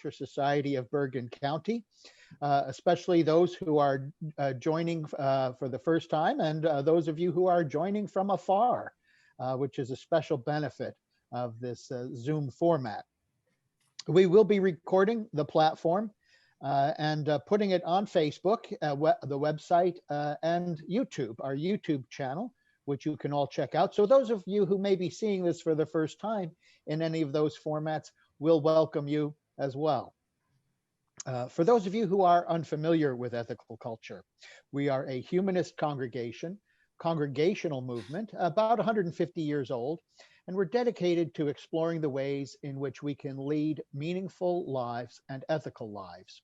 Culture Society of Bergen County, especially those who are joining for the first time, and those of you who are joining from afar, which is a special benefit of this Zoom format. We will be recording the platform and putting it on Facebook, the website, and YouTube, our YouTube channel, which you can all check out. So those of you who may be seeing this for the first time in any of those formats, we'll welcome you as well. For those of you who are unfamiliar with ethical culture, we are a humanist congregation, congregational movement, about 150 years old, and we're dedicated to exploring the ways in which we can lead meaningful lives and ethical lives.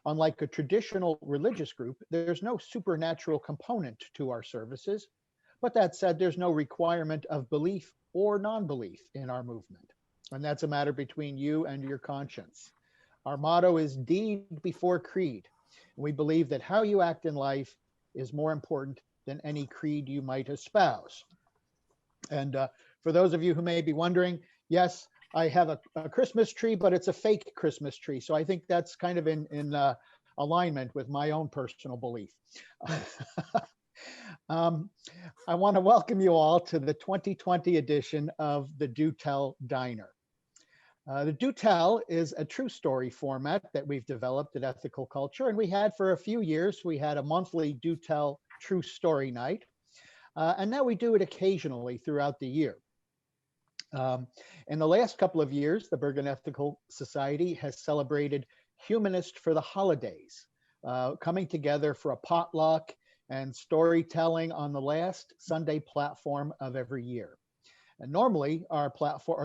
Unlike a traditional religious group, there's no supernatural component to our services. But that said, there's no requirement of belief or non-belief in our movement. And that's a matter between you and your conscience. Our motto is deed before creed. We believe that how you act in life is more important than any creed you might espouse. And for those of you who may be wondering, yes, I have a Christmas tree, but it's a fake Christmas tree. So I think that's kind of in alignment with my own personal belief. I want to welcome you all to the 2020 edition of the Do Tell Diner. The Do Tell is a true story format that we've developed at Ethical Culture, and we had for a few years, we had a monthly Do Tell True Story Night, and now we do it occasionally throughout the year. In the last couple of years, the Bergen Ethical Society has celebrated Humanist for the Holidays, coming together for a potluck and storytelling on the last Sunday platform of every year. And normally our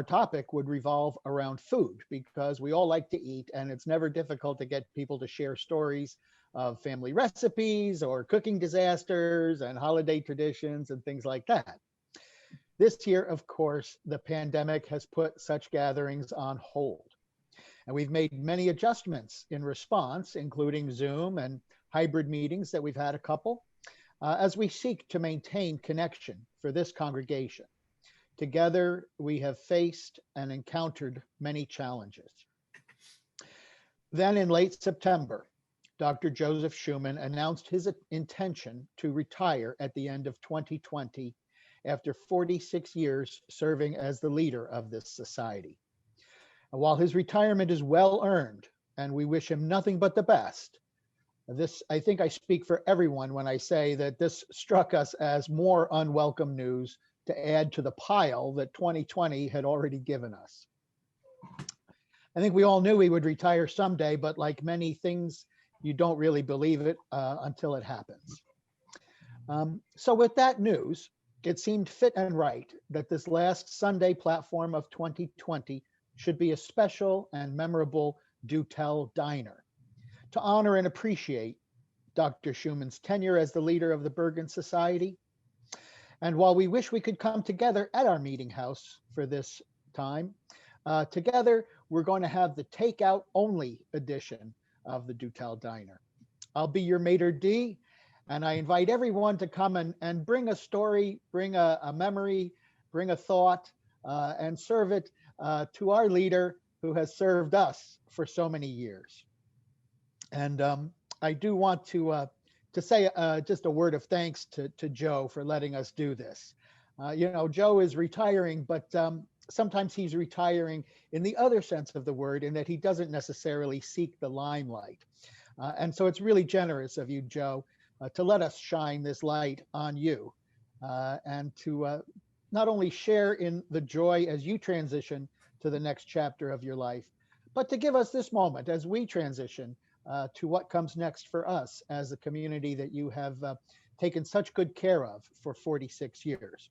topic would revolve around food because we all like to eat, and it's never difficult to get people to share stories of family recipes or cooking disasters and holiday traditions and things like that. This year, of course, the pandemic has put such gatherings on hold. And we've made many adjustments in response, including Zoom and hybrid meetings that we've had a couple, as we seek to maintain connection for this congregation. Together, we have faced and encountered many challenges. Then in late September, Dr. Joseph Chuman announced his intention to retire at the end of 2020 after 46 years serving as the leader of this society. And while his retirement is well earned, and we wish him nothing but the best, I think I speak for everyone when I say that this struck us as more unwelcome news to add to the pile that 2020 had already given us. I think we all knew he would retire someday, but like many things, you don't really believe it until it happens. So with that news, it seemed fit and right that this last Sunday platform of 2020 should be a special and memorable Do Tell Diner to honor and appreciate Dr. Chuman's tenure as the leader of the Bergen Society. And while we wish we could come together at our meeting house for this time, together we're going to have the takeout only edition of the Do Tell Diner. I'll be your maitre d', and I invite everyone to come and bring a story, bring a memory, bring a thought, and serve it to our leader who has served us for so many years. And I do want to say just a word of thanks to Joe for letting us do this. You know, Joe is retiring, but sometimes he's retiring in the other sense of the word, in that he doesn't necessarily seek the limelight. And so it's really generous of you, Joe, to let us shine this light on you and to not only share in the joy as you transition to the next chapter of your life, but to give us this moment as we transition to what comes next for us as a community that you have taken such good care of for 46 years.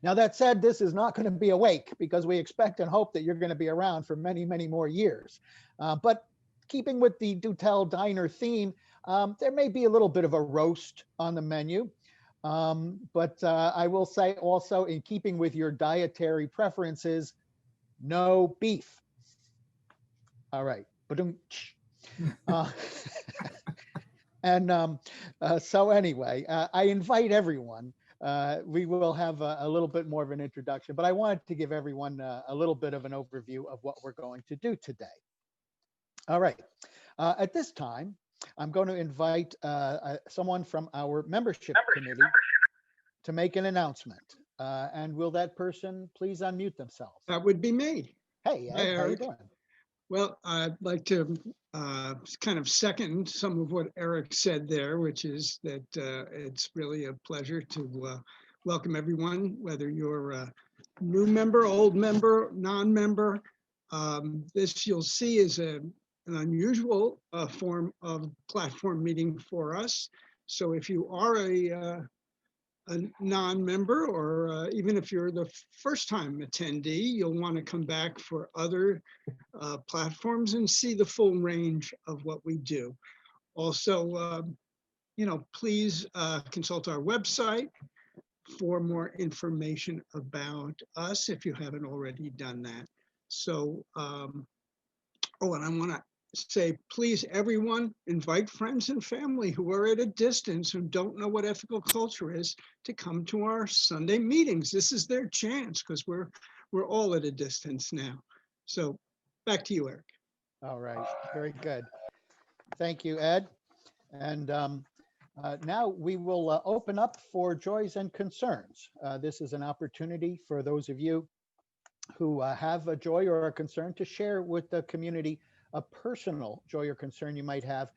Now, that said, this is not going to be a wake because we expect and hope that you're going to be around for many, many more years. But keeping with the Do Tell Diner theme, there may be a little bit of a roast on the menu. But I will say also, in keeping with your dietary preferences, no beef. All right. So anyway, I invite everyone. We will have a little bit more of an introduction, but I wanted to give everyone a little bit of an overview of what we're going to do today. All right. At this time, I'm going to invite someone from our membership committee to make an announcement. And will that person please unmute themselves? That would be me. Hey, Ed, Hi, how you Eric. doing? Well, I'd like to kind of second some of what Eric said there, which is that it's really a pleasure to welcome everyone, whether you're a new member, old member, non-member. This you'll see is an unusual form of platform meeting for us. So if you are a non-member, or even if you're the first time attendee, you'll want to come back for other platforms and see the full range of what we do. Also, please consult our website for more information about us if you haven't already done that. So, and I want to say, please, everyone, invite friends and family who are at a distance, who don't know what ethical culture is, to come to our Sunday meetings. This is their chance, because we're all at a distance now. So back to you, Eric. All right, very good. Thank you, Ed. And now we will open up for joys and concerns. This is an opportunity for those of you who have a joy or a concern to share with the community a personal joy or concern you might have.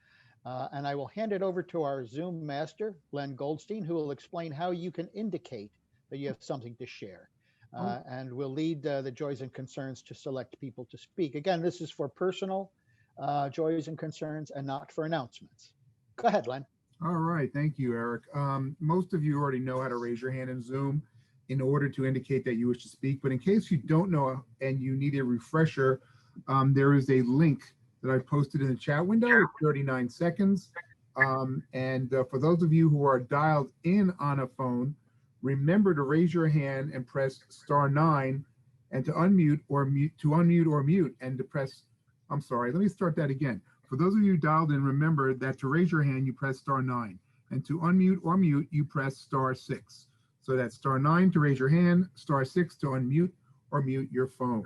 And I will hand it over to our Zoom master, Len Goldstein, who will explain how you can indicate that you have something to share. And we'll lead the joys and concerns to select people to speak. Again, this is for personal joys and concerns and not for announcements. Go ahead, Len. All right, thank you, Eric. Most of you already know how to raise your hand in Zoom in order to indicate that you wish to speak. But in case you don't know and you need a refresher, there is a link that I posted in the chat window. It's 39 seconds. For those of you who are dialed in on a phone, remember to raise your hand and press *9, and to unmute or mute, and to press, I'm sorry, let me start that again. For those of you dialed in, remember that to raise your hand, you press *9, and to unmute or mute, you press *6. So that's *9 to raise your hand, *6 to unmute or mute your phone.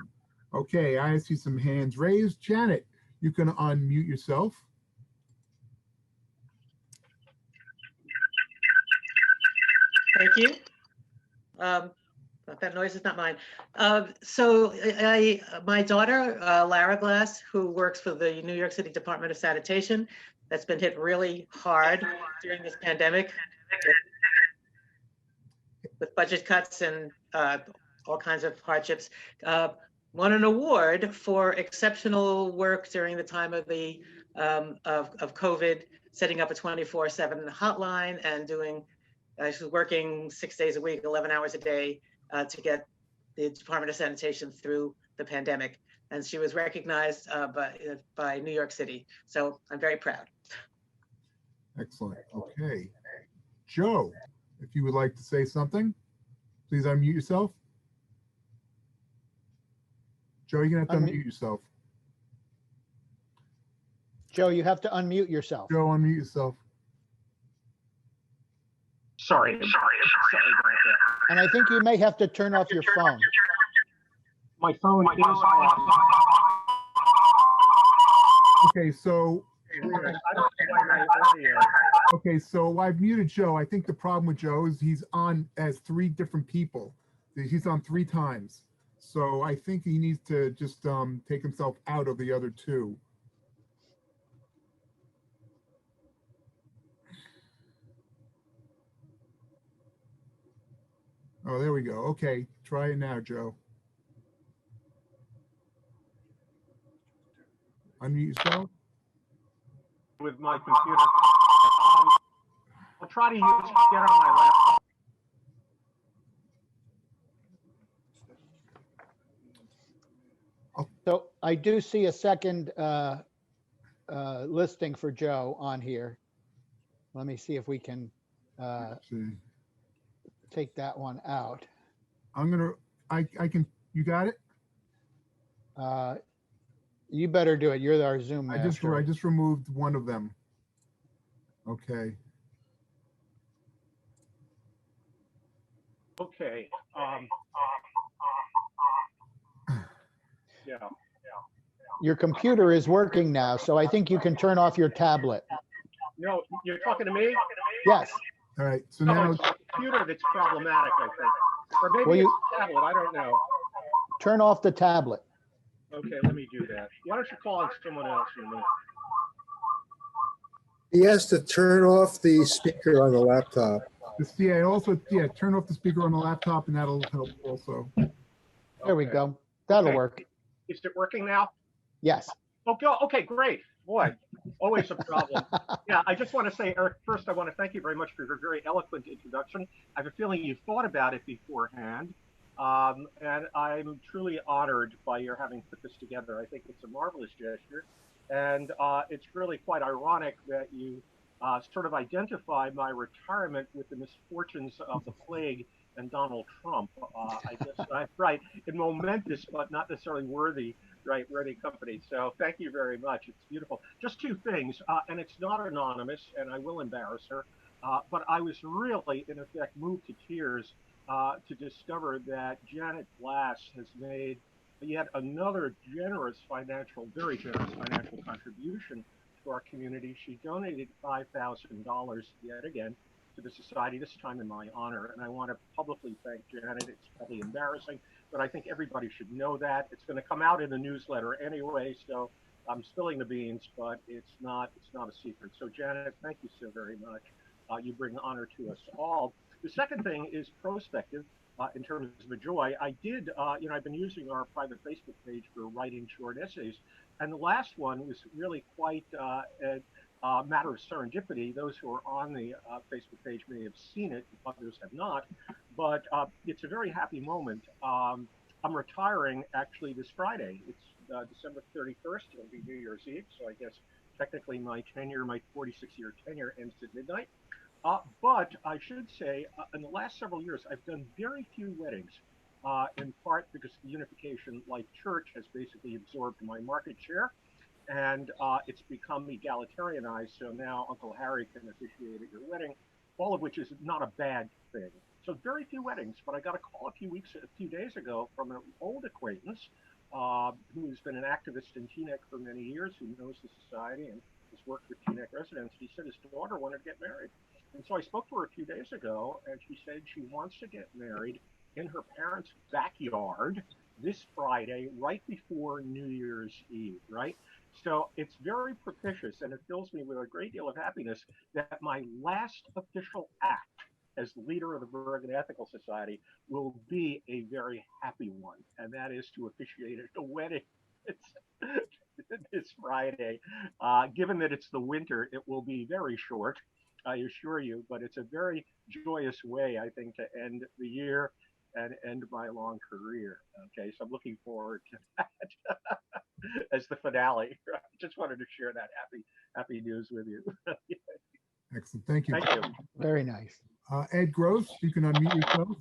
Okay, I see some hands raised. Janet, you can unmute yourself. Thank you. That noise is not mine. My daughter, Lara Glass, who works for the New York City Department of Sanitation, that's been hit really hard during this pandemic with budget cuts and all kinds of hardships, won an award for exceptional work during the time of the of COVID, setting up a 24/7 hotline and doing. She was working 6 days a week, 11 hours a day to get the Department of Sanitation through the pandemic. And she was recognized by New York City. So I'm very proud. Excellent. Okay. Joe, if you would like to say something, please unmute yourself. Joe, you're going to have to unmute yourself. Joe, you have to unmute yourself. Joe, unmute yourself. Sorry about that. And I think you may have to turn off your phone. My phone is off. Okay, so I've muted Joe. I think the problem with Joe is he's on as 3 different people. He's on 3 times. So I think he needs to just take himself out of the other 2. Oh, there we go. Okay, try it now, Joe. Unmute yourself. With my computer. I'll try to get on my laptop. So I do see a second listing for Joe on here. Let me see if we can take that one out. I can, you got it? You better do it. You're our Zoom master. I just removed one of them. Okay. Okay. Yeah. Your computer is working now, so I think you can turn off your tablet. No, you're talking to me? Yes. All right, so No, now, it's the computer that's problematic, I think. Or maybe Well, it's you- the tablet, I don't know. Turn off the tablet. Okay, let me do that. Why don't you call on someone else in a minute? He has to turn off the speaker on the laptop. turn off the speaker on the laptop and that'll help also. There we Okay. go. That'll Okay. work. Is it working now? Yes. Okay, great. Boy, always a problem. Yeah, I just want to say, Eric, first I want to thank you very much for your very eloquent introduction. I have a feeling you thought about it beforehand. And I'm truly honored by your having put this together. I think it's a marvelous gesture. And it's really quite ironic that you sort of identify my retirement with the misfortunes of the plague and Donald Trump. I guess I'm right, in momentous but not necessarily worthy company. So thank you very much. It's beautiful. Just two things, and it's not anonymous, and I will embarrass her, but I was really, in effect, moved to tears to discover that Janet Glass has made yet another very generous financial contribution to our community. She donated $5,000 yet again to the society, this time in my honor. And I want to publicly thank Janet. It's probably embarrassing, but I think everybody should know that. It's going to come out in the newsletter anyway, so I'm spilling the beans, but it's not a secret. So Janet, thank you so very much. You bring honor to us all. The second thing is prospective. In terms of a joy, I did, I've been using our private Facebook page for writing short essays, and the last one was really quite a matter of serendipity. Those who are on the Facebook page may have seen it, others have not, but it's a very happy moment. I'm retiring actually this Friday. It's December 31st. It'll be New Year's Eve, so I guess technically my 46-year tenure ends at midnight. But I should say, in the last several years, I've done very few weddings, in part because the Unification Life Church has basically absorbed my market share, and it's become egalitarianized. So now Uncle Harry can officiate at your wedding, all of which is not a bad thing. So very few weddings, but I got a call a few days ago from an old acquaintance who's been an activist in Teaneck for many years, who knows the society and has worked with Teaneck residents. He said his daughter wanted to get married. And so I spoke to her a few days ago, and she said she wants to get married in her parents' backyard this Friday, right before New Year's Eve, right? So it's very propitious, and it fills me with a great deal of happiness that my last official act as leader of the Bergen Ethical Society will be a very happy one, and that is to officiate at a wedding. This Friday. Given that it's the winter, it will be very short, I assure you, but it's a very joyous way, I think, to end the year and end my long career. Okay, so I'm looking forward to that as the finale. I just wanted to share that happy news with you. Excellent, thank you. Thank you. Very nice. Ed Gross, you can unmute yourself.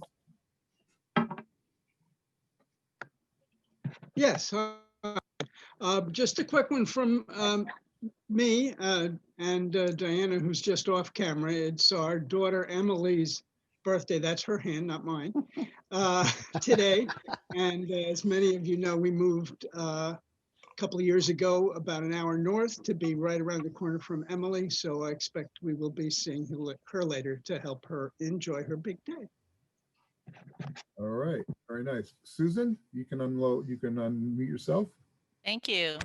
Yes. Just a quick one from me and Diana, who's just off camera. It's our daughter Emily's birthday. That's her hand, not mine, today. And as many of you know, we moved a couple of years ago, about an hour north, to be right around the corner from Emily. So I expect we will be seeing her later to help her enjoy her big day. All right, very nice. Susan, you can unmute yourself. Thank you.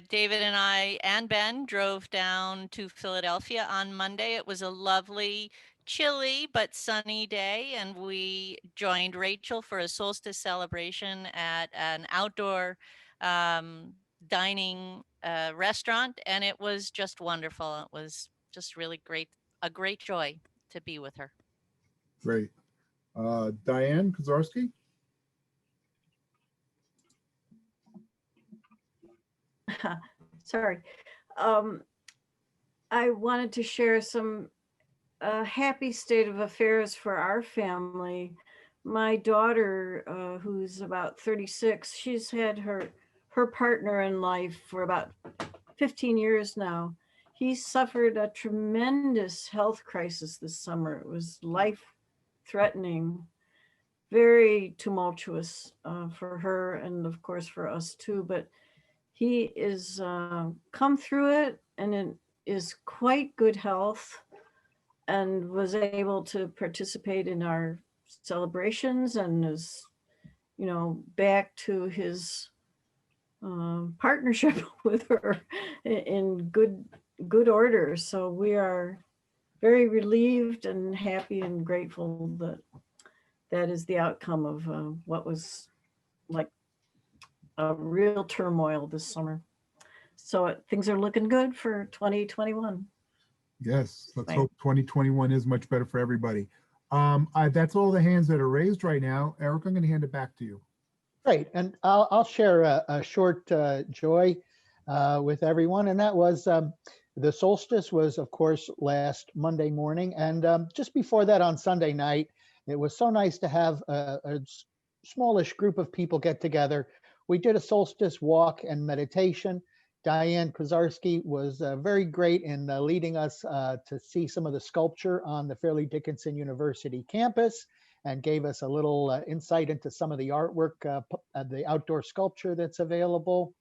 David and I and Ben drove down to Philadelphia on Monday. It was a lovely, chilly but sunny day, and we joined Rachel for a solstice celebration at an outdoor dining restaurant, and it was just wonderful. It was just really great, a great joy to be with her. Great. Diane Kozarski. Sorry. I wanted to share some happy state of affairs for our family. My daughter, who's about 36, she's had her partner in life for about 15 years now. He suffered a tremendous health crisis this summer. It was life-threatening, very tumultuous for her and of course for us too, but he is come through it and in is quite good health and was able to participate in our celebrations and is, you know, back to his partnership with her in good order. So we are very relieved and happy and grateful that that is the outcome of what was like a real turmoil this summer. So things are looking good for 2021. Yes, let's Right. hope 2021 is much better for everybody. That's all the hands that are raised right now. Eric, I'm going to hand it back to you. Great, and I'll share a short joy with everyone, and that was the solstice was, of course, last Monday morning, and just before that on Sunday night, it was so nice to have a smallish group of people get together. We did a solstice walk and meditation. Diane Kozarski was very great in leading us to see some of the sculpture on the Fairleigh Dickinson University campus and gave us a little insight into some of the artwork, the outdoor sculpture that's available,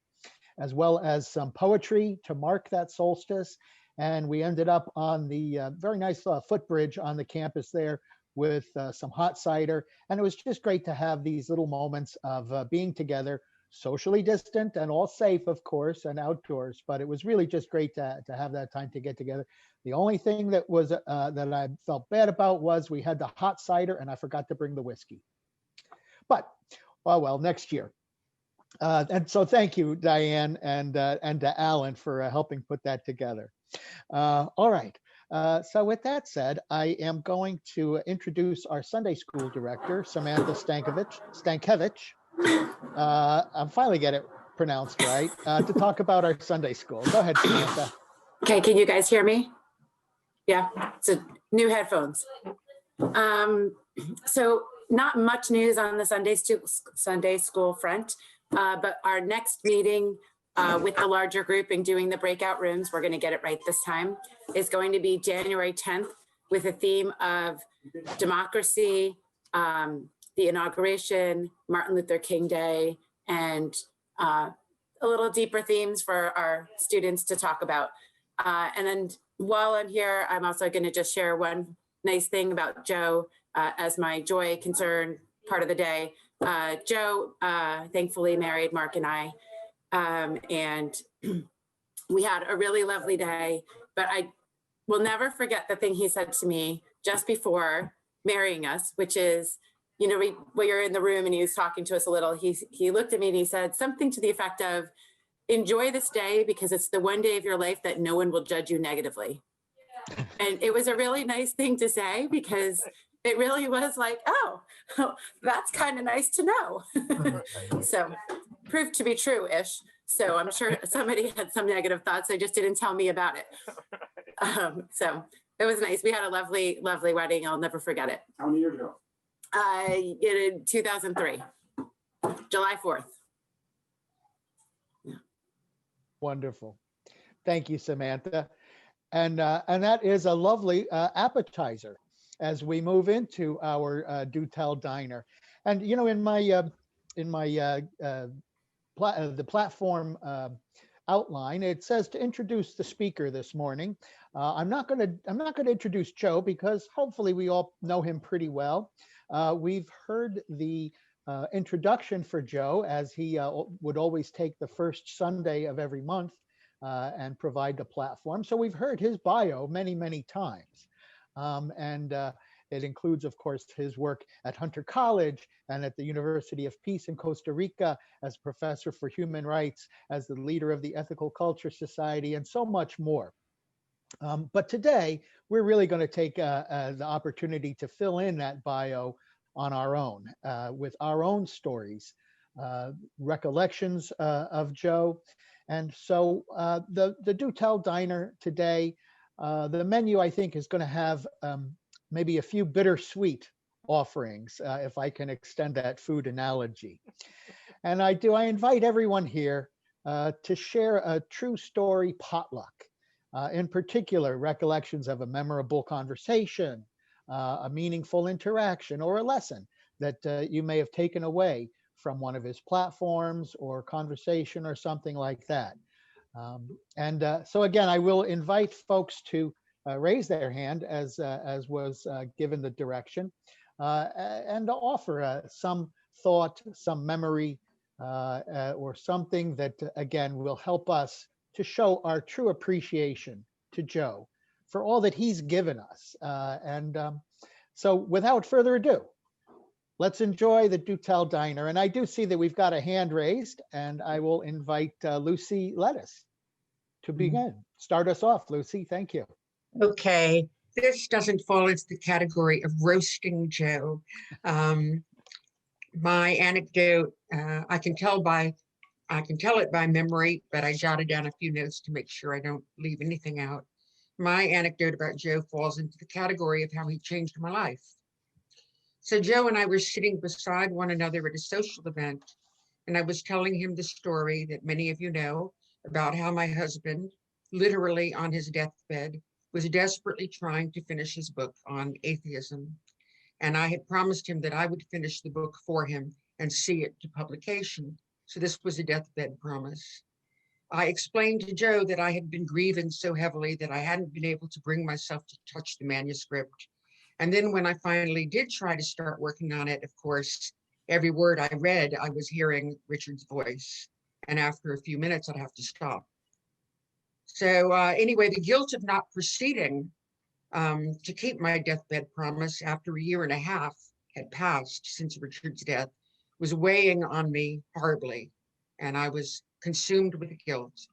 as well as some poetry to mark that solstice. And we ended up on the very nice footbridge on the campus there with some hot cider. And it was just great to have these little moments of being together, socially distant and all safe, of course, and outdoors. But it was really just great to have that time to get together. The only thing that was that I felt bad about was we had the hot cider and I forgot to bring the whiskey. But, oh well, next year. And so thank you, Diane, and to Alan for helping put that together. All right. So with that said, I am going to introduce our Sunday school director, Samantha Stankiewicz. I'm finally get it pronounced right, to talk about our Sunday school. Go ahead, Samantha. Okay, can you guys hear me? Yeah, so new headphones. So not much news on the Sunday school front, but our next meeting with the larger group and doing the breakout rooms, we're gonna get it right this time, is going to be January 10th with a theme of democracy, the inauguration, Martin Luther King Day, and a little deeper themes for our students to talk about. And then while I'm here, I'm also going to just share one nice thing about Joe as my joy, concern part of the day. Joe thankfully married Mark and I, and we had a really lovely day, but I will never forget the thing he said to me just before marrying us, which is, you know, we were in the room and he was talking to us a little. He looked at me and he said something to the effect of, enjoy this day because it's the one day of your life that no one will judge you negatively. And it was a really nice thing to say because it really was like, oh, that's kind of nice to know. So proved to be true-ish. So I'm sure somebody had some negative thoughts. They just didn't tell me about it. So it was nice. We had a lovely, lovely wedding. I'll never forget it. How many years ago? In 2003, July 4th. Wonderful. Thank you, Samantha. And that is a lovely appetizer as we move into our do tell diner. And you know, in my the platform outline, it says to introduce the speaker this morning. I'm not going to introduce Joe because hopefully we all know him pretty well. We've heard the introduction for Joe, as he would always take the first Sunday of every month and provide the platform. So we've heard his bio many, many times. And it includes, of course, his work at Hunter College and at the University of Peace in Costa Rica as professor for human rights, as the leader of the Ethical Culture Society, and so much more. But today, we're really going to take the opportunity to fill in that bio on our own, with our own stories, recollections of Joe. And so the Do Tell Diner today, the menu, I think, is going to have maybe a few bittersweet offerings, if I can extend that food analogy. And I invite everyone here to share a true story potluck, in particular, recollections of a memorable conversation, a meaningful interaction, or a lesson that you may have taken away from one of his platforms or conversation or something like that. So again, I will invite folks to raise their hand as was given the direction, and to offer some thought, some memory, or something that, again, will help us to show our true appreciation to Joe for all that he's given us. So without further ado, let's enjoy the Dutel Diner. And I do see that we've got a hand raised, and I will invite Lucy Lettuce to begin. Start us off, Lucy. Thank you. Okay, this doesn't fall into the category of roasting Joe. My anecdote, I can tell it by memory, but I jotted down a few notes to make sure I don't leave anything out. My anecdote about Joe falls into the category of how he changed my life. So Joe and I were sitting beside one another at a social event, and I was telling him the story that many of you know about how my husband, literally on his deathbed, was desperately trying to finish his book on atheism. And I had promised him that I would finish the book for him and see it to publication. So this was a deathbed promise. I explained to Joe that I had been grieving so heavily that I hadn't been able to bring myself to touch the manuscript. And then when I finally did try to start working on it, of course, every word I read, I was hearing Richard's voice. And after a few minutes, I'd have to stop. So anyway, the guilt of not proceeding to keep my deathbed promise after a year and a half had passed since Richard's death was weighing on me horribly, and I was consumed with guilt.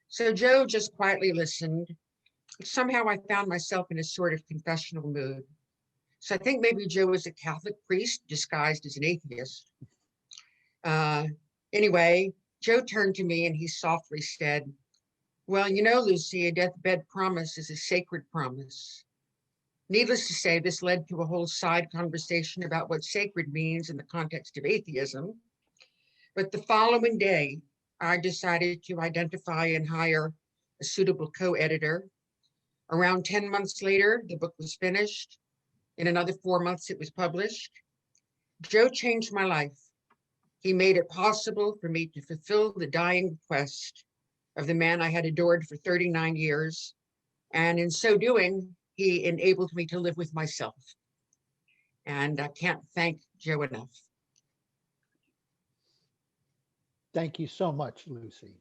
So Joe just quietly listened. Somehow I found myself in a sort of confessional mood. So I think maybe Joe was a Catholic priest disguised as an atheist. Anyway, Joe turned to me and he softly said, "Well, you know, Lucy, a deathbed promise is a sacred promise." Needless to say, this led to a whole side conversation about what sacred means in the context of atheism. But the following day, I decided to identify and hire a suitable co-editor. Around 10 months later, the book was finished. In another 4 months, it was published. Joe changed my life. He made it possible for me to fulfill the dying request of the man I had adored for 39 years. And in so doing, he enabled me to live with myself. And I can't thank Joe enough. Thank you so much, Lucy.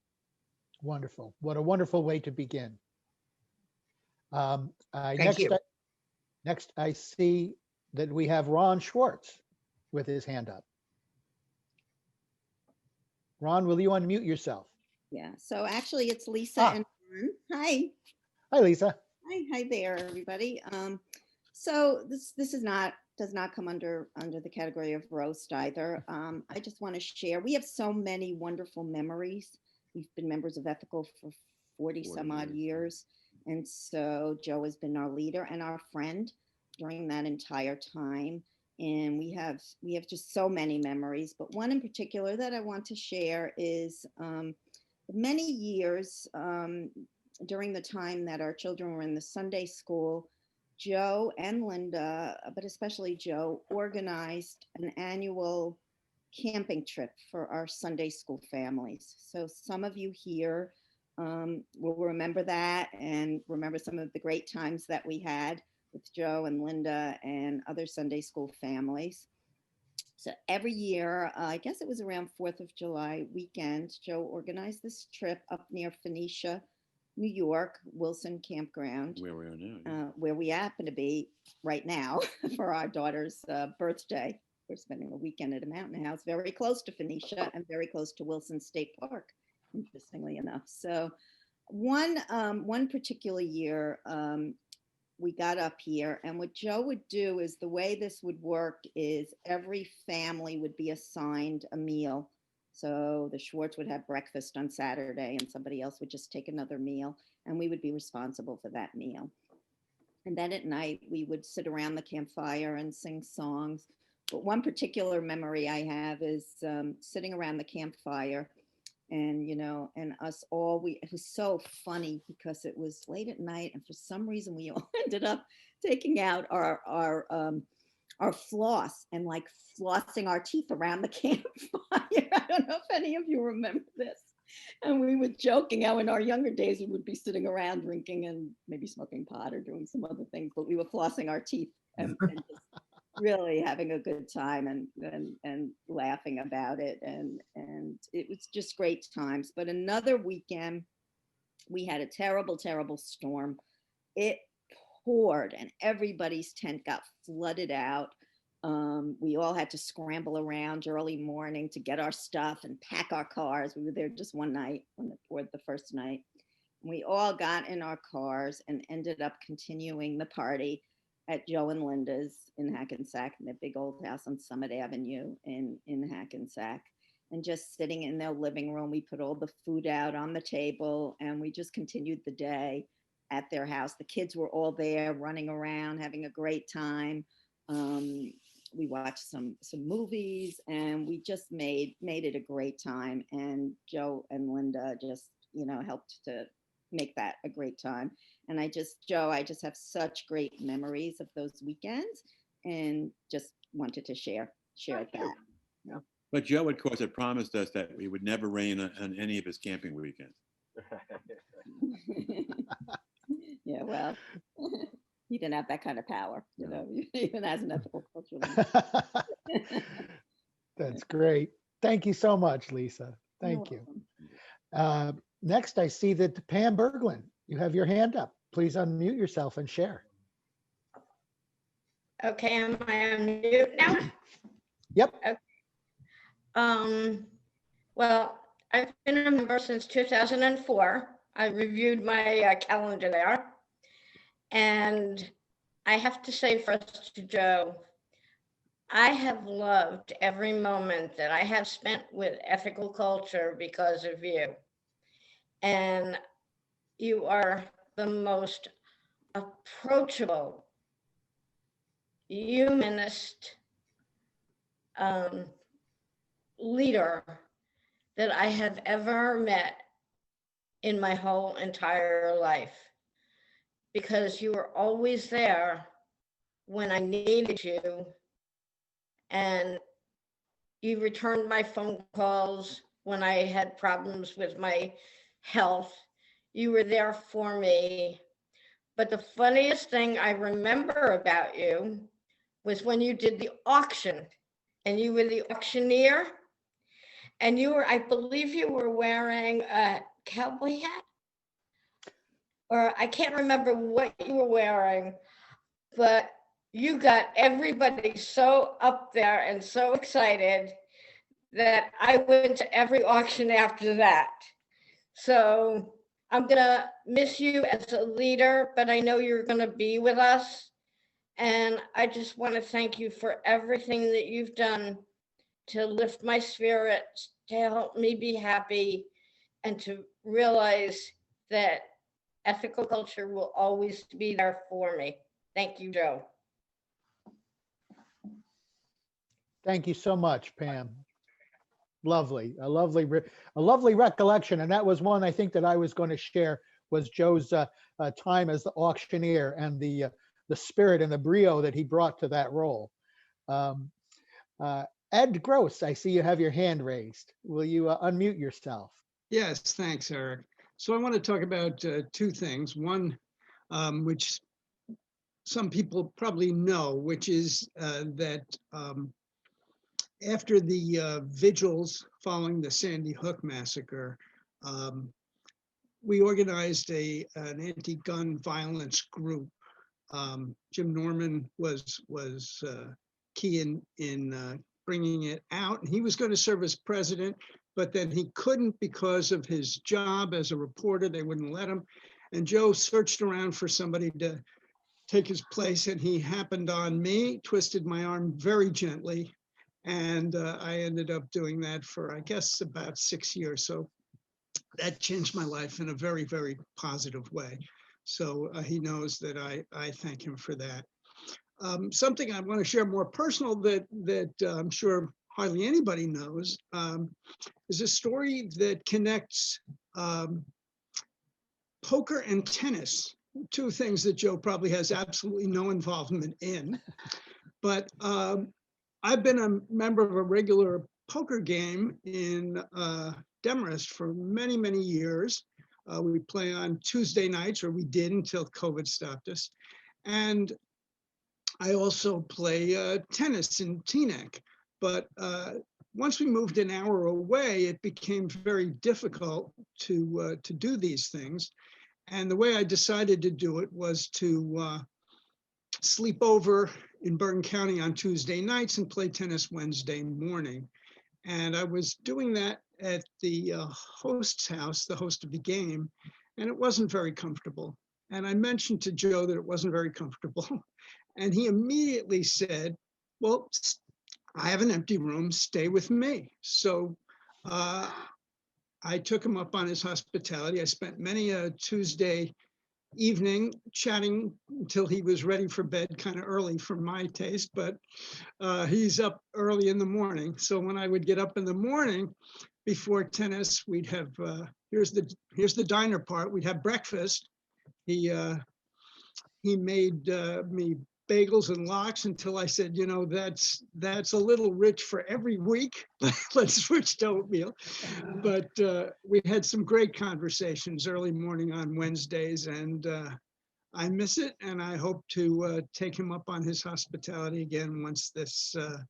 Wonderful. What a wonderful way to begin. Thank you. Next, I see that we have Ron Schwartz with his hand up. Ron, will you unmute yourself? Yeah, so actually it's Lisa and Ron. Hi. Hi, Lisa. Hi there, everybody. So this does not come under the category of roast either. I just want to share. We have so many wonderful memories. We've been members of Ethical for 40 some odd years. And so Joe has been our leader and our friend during that entire time. And we have just so many memories, but one in particular that I want to share is many years during the time that our children were in the Sunday school, Joe and Linda, but especially Joe, organized an annual camping trip for our Sunday school families. So some of you here will remember that and remember some of the great times that we had with Joe and Linda and other Sunday school families. So every year, I guess it was around 4th of July weekend, Joe organized this trip up near Phoenicia, New York, Wilson Campground, where we are now, where we happen to be right now for our daughter's birthday. We're spending a weekend at a mountain house very close to Phoenicia and very close to Wilson State Park, interestingly enough. So one particular year, we got up here, and what Joe would do is the way this would work is every family would be assigned a meal. So the Schwartz would have breakfast on Saturday and somebody else would just take another meal, and we would be responsible for that meal. And then at night we would sit around the campfire and sing songs. But one particular memory I have is sitting around the campfire and, you know, and us all, it was so funny because it was late at night and for some reason we all ended up taking out our our floss and like flossing our teeth around the campfire. I don't know if any of you remember this. And we were joking how in our younger days we would be sitting around drinking and maybe smoking pot or doing some other things, but we were flossing our teeth and just really having a good time and laughing about it. And it was just great times. But another weekend, we had a terrible, terrible storm. It poured and everybody's tent got flooded out. We all had to scramble around early morning to get our stuff and pack our cars. We were there just one night when it poured the first night. We all got in our cars and ended up continuing the party at Joe and Linda's in Hackensack, in their big old house on Summit Avenue in Hackensack. And just sitting in their living room, we put all the food out on the table and we just continued the day at their house. The kids were all there running around, having a great time. We watched some movies and we just made it a great time. And Joe and Linda just, helped to make that a great time. And Joe, I just have such great memories of those weekends and just wanted to share that. Yeah. But Joe, of course, had promised us that we would never rain on any of his camping weekends. Yeah, well, he didn't have that kind of power, even as an ethical culture. That's great. Thank you so much, Lisa. Thank you. Next, I see that Pam Berglund, you have your hand up. Please unmute yourself and share. Okay, am I on mute now? Yep. Okay. Well, I've been a member since 2004. I reviewed my calendar there. And I have to say first to Joe, I have loved every moment that I have spent with ethical culture because of you. And you are the most approachable, humanist leader that I have ever met in my whole entire life, because you were always there when I needed you, and you returned my phone calls when I had problems with my health. You were there for me. But the funniest thing I remember about you was when you did the auction and you were the auctioneer, and I believe you were wearing a cowboy hat, or I can't remember what you were wearing, but you got everybody so up there and so excited that I went to every auction after that. So I'm gonna miss you as a leader, but I know you're gonna be with us. And I just want to thank you for everything that you've done to lift my spirits, to help me be happy, and to realize that ethical culture will always be there for me. Thank you, Joe. Thank you so much, Pam. Lovely, a lovely recollection. And that was one I think that I was going to share, was Joe's time as the auctioneer and the spirit and the brio that he brought to that role. Ed Gross, I see you have your hand raised. Will you unmute yourself? Yes, thanks, Eric. So I want to talk about two things. One, which some people probably know, which is that after the vigils following the Sandy Hook massacre, we organized an anti-gun violence group. Jim Norman was key in bringing it out, and he was going to serve as president, but then he couldn't because of his job as a reporter. They wouldn't let him. And Joe searched around for somebody to take his place, and he happened on me, twisted my arm very gently, and I ended up doing that for, I guess, about 6 years. So that changed my life in a very, very positive way. So he knows that I thank him for that. Something I want to share more personal that I'm sure hardly anybody knows is a story that connects poker and tennis, two things that Joe probably has absolutely no involvement in. But I've been a member of a regular poker game in Demarest for many, many years. We play on Tuesday nights, or we did until COVID stopped us. And I also play tennis in Teaneck. But once we moved an hour away, it became very difficult to do these things. And the way I decided to do it was to sleep over in Bergen County on Tuesday nights and play tennis Wednesday morning. And I was doing that at the host's house, the host of the game, and it wasn't very comfortable. And I mentioned to Joe that it wasn't very comfortable. And he immediately said, well, I have an empty room, stay with me. So I took him up on his hospitality. I spent many a Tuesday evening chatting until he was ready for bed, kind of early for my taste, but he's up early in the morning. So when I would get up in the morning before tennis, we'd have, here's the diner part, we'd have breakfast. He made me bagels and lox until I said, you know, that's a little rich for every week. Let's switch to oatmeal. But we had some great conversations early morning on Wednesdays, and I miss it. And I hope to take him up on his hospitality again once the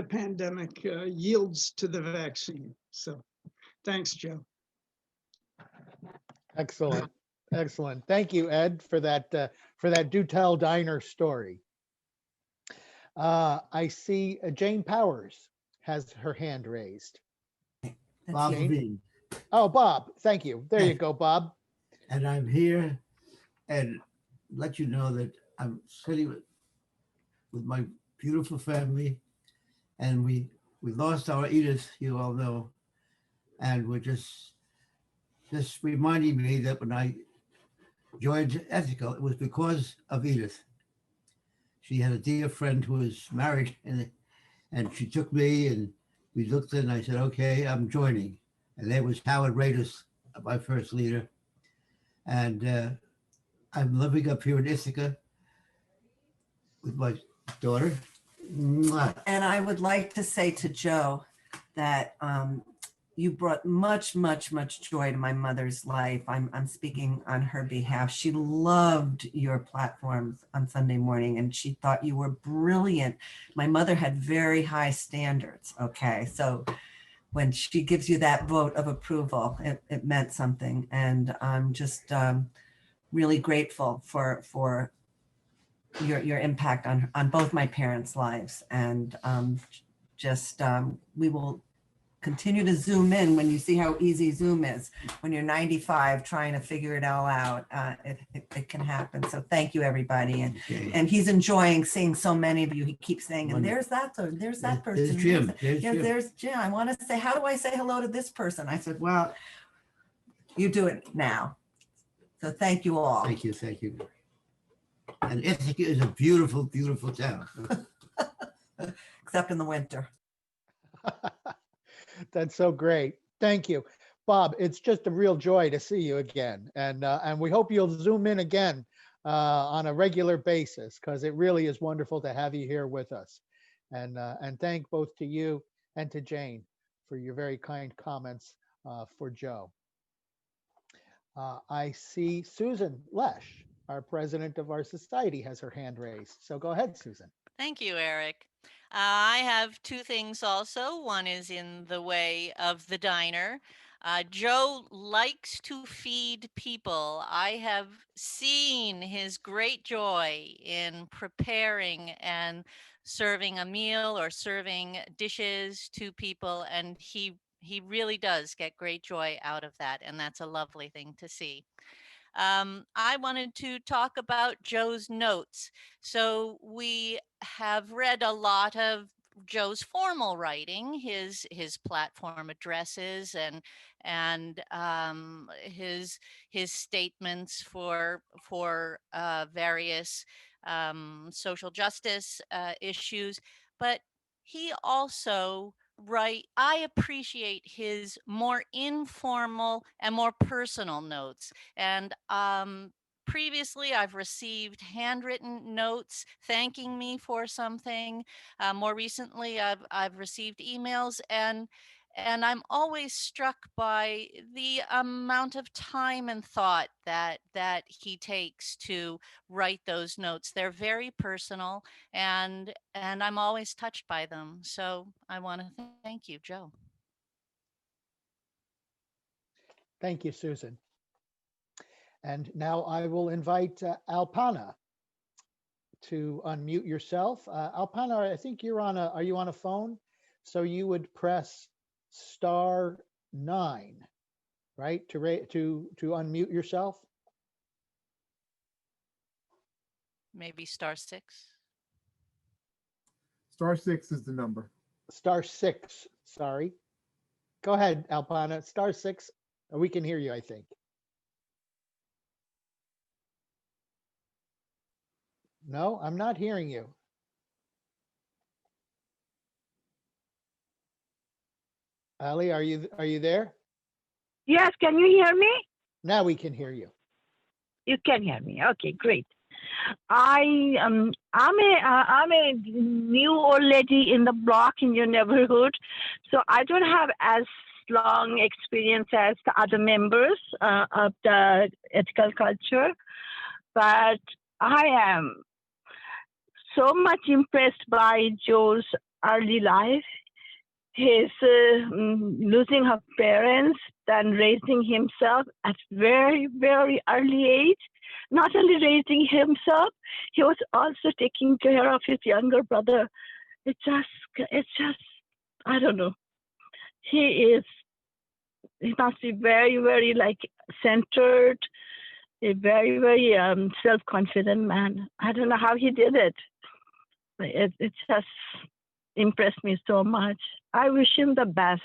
pandemic yields to the vaccine. So thanks, Joe. Excellent. Excellent. Thank you, Ed, for that Do Tell Diner story. I see Jane Powers has her hand raised. Bob Jane? Levine. Oh, Bob. Thank you. There you go, Bob. And I'm here and let you know that I'm sitting with my beautiful family, and we lost our Edith, you all know, and we're just reminding me that when I joined Ethical, it was because of Edith. She had a dear friend who was married, and she took me, and we looked at it, and I said, okay, I'm joining. And there was Howard Radis, my first leader. And I'm living up here in Ithaca with my daughter. Mwah. And I would like to say to Joe that you brought much, much, much joy to my mother's life. I'm speaking on her behalf. She loved your platforms on Sunday morning, and she thought you were brilliant. My mother had very high standards. Okay, so when she gives you that vote of approval, it meant something. And I'm just really grateful for your impact on both my parents' lives. And we will continue to zoom in when you see how easy Zoom is. When you're 95 trying to figure it all out, it can happen. So thank you, everybody. And he's enjoying seeing so many of you. He keeps saying, and there's that person. There's Jim. There's Jim. I want to say, how do I say hello to this person? I said, well, you do it now. So thank you all. Thank you, thank you. And Ithaca is a beautiful, beautiful town. Except in the winter. That's so great. Thank you, Bob. It's just a real joy to see you again, and we hope you'll zoom in again on a regular basis, because it really is wonderful to have you here with us. And thank both to you and to Jane for your very kind comments for Joe. I see Susan Lesh, our president of our society, has her hand raised. So go ahead, Susan. Thank you, Eric. I have two things also. One is in the way of the diner. Joe likes to feed people. I have seen his great joy in preparing and serving a meal or serving dishes to people, and he really does get great joy out of that, and that's a lovely thing to see. I wanted to talk about Joe's notes. So we have read a lot of Joe's formal writing, his platform addresses and his statements for various social justice issues, but he also I appreciate his more informal and more personal notes. And previously I've received handwritten notes thanking me for something. More recently, I've received emails, and I'm always struck by the amount of time and thought that he takes to write those notes. They're very personal, and I'm always touched by them. So I want to thank you, Joe. Thank you, Susan. And now I will invite Alpana to unmute yourself. Alpana, I think are you on a phone? So you would press *9, right? To unmute yourself. Maybe *6. *6 is the number. *6, sorry. Go ahead, Alpana, *6. We can hear you, I think. No, I'm not hearing you. Ali, are you there? Yes, can you hear me? Now we can hear you. You can hear me. Okay, great. I'm a new old lady in the block in your neighborhood, so I don't have as long experience as the other members of the ethical culture, but I am so much impressed by Joe's early life. His losing her parents, then raising himself at very, very early age. Not only raising himself, he was also taking care of his younger brother. It's just, I don't know. He must be very, very like centered, a very, very self-confident man. I don't know how he did it. It just impressed me so much. I wish him the best.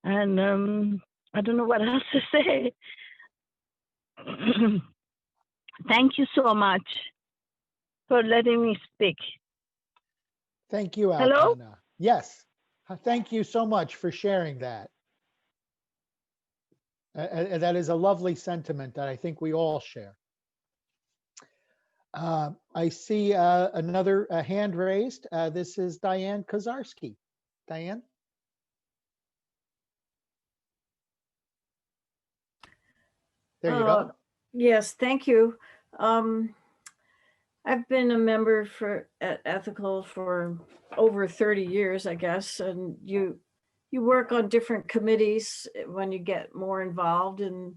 And I don't know what else to say. Thank you so much for letting me speak. Thank you, Alpana. Hello? Yes. Thank you so much for sharing that. That is a lovely sentiment that I think we all share. I see another hand raised. This is Diane Kozarski. Diane? There you go. Yes, thank you. I've been a member at Ethical for over 30 years, I guess, and you work on different committees when you get more involved in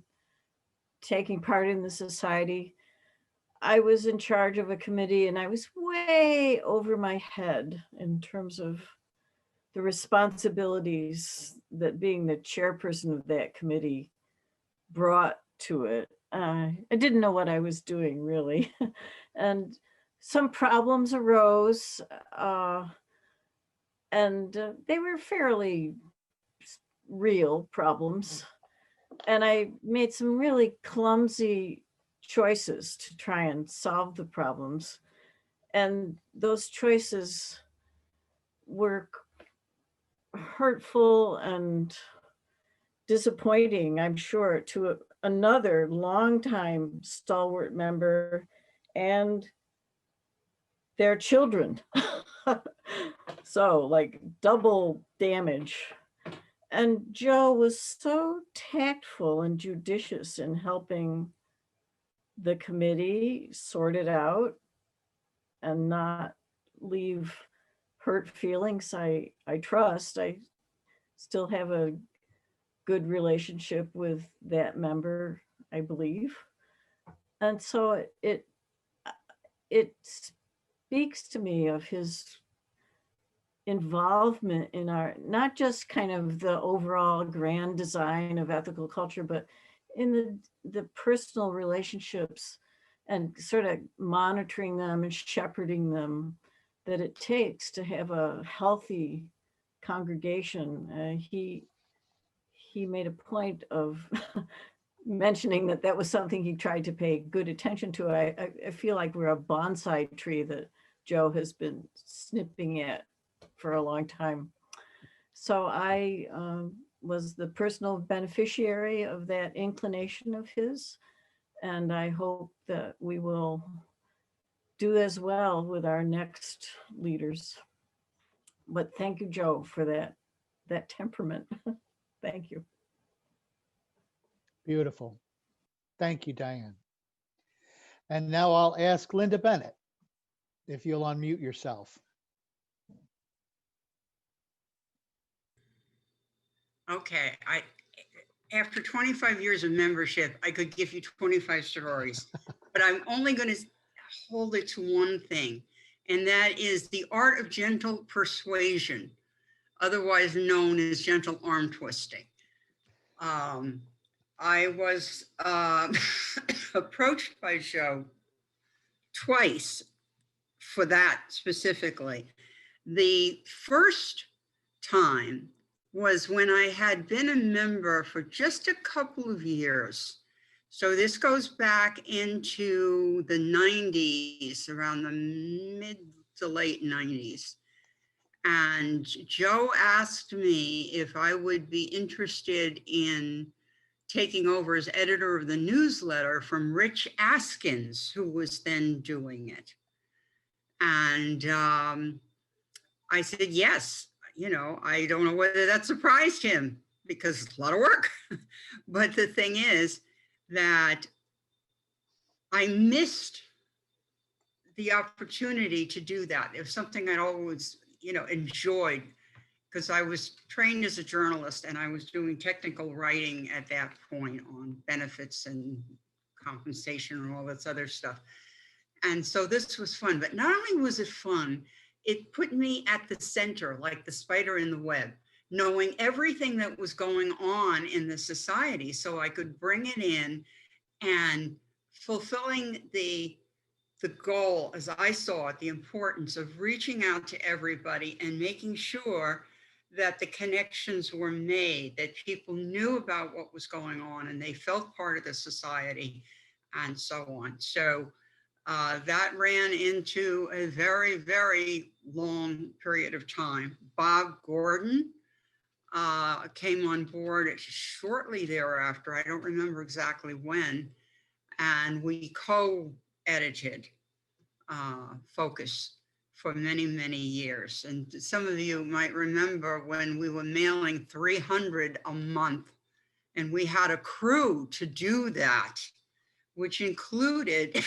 taking part in the society. I was in charge of a committee and I was way over my head in terms of the responsibilities that being the chairperson of that committee brought to it. I didn't know what I was doing really. And some problems arose and they were fairly real problems. And I made some really clumsy choices to try and solve the problems. And those choices were hurtful and disappointing, I'm sure, to another longtime stalwart member and their children. So like double damage. And Joe was so tactful and judicious in helping the committee sort it out and not leave hurt feelings. I trust. I still have a good relationship with that member, I believe. And so it speaks to me of his involvement in our, not just kind of the overall grand design of ethical culture, but in the personal relationships and sort of monitoring them and shepherding them that it takes to have a healthy congregation. He made a point of mentioning that was something he tried to pay good attention to. I feel like we're a bonsai tree that Joe has been snipping at for a long time. So I was the personal beneficiary of that inclination of his. And I hope that we will do as well with our next leaders. But thank you, Joe, for that temperament. Thank you. Beautiful. Thank you, Diane. And now I'll ask Linda Bennett if you'll unmute yourself. Okay, after 25 years of membership, I could give you 25 stories, but I'm only going to hold it to one thing, and that is the art of gentle persuasion, otherwise known as gentle arm twisting. I was approached by Joe twice for that specifically. The first time was when I had been a member for just a couple of years. So this goes back into the 90s, around the mid to late 90s. And Joe asked me if I would be interested in taking over as editor of the newsletter from Rich Askins, who was then doing it. And I said, yes. You know, I don't know whether that surprised him because it's a lot of work. But the thing is that I missed the opportunity to do that. It was something I'd always, you know, enjoyed because I was trained as a journalist and I was doing technical writing at that point on benefits and compensation and all this other stuff. And so this was fun, but not only was it fun, it put me at the center, like the spider in the web, knowing everything that was going on in the society so I could bring it in and fulfilling the goal, as I saw it, the importance of reaching out to everybody and making sure that the connections were made, that people knew about what was going on and they felt part of the society and so on. So that ran into a very, very long period of time. Bob Gordon came on board shortly thereafter. I don't remember exactly when. And we co-edited Focus for many, many years. And some of you might remember when we were mailing 300 a month and we had a crew to do that, which included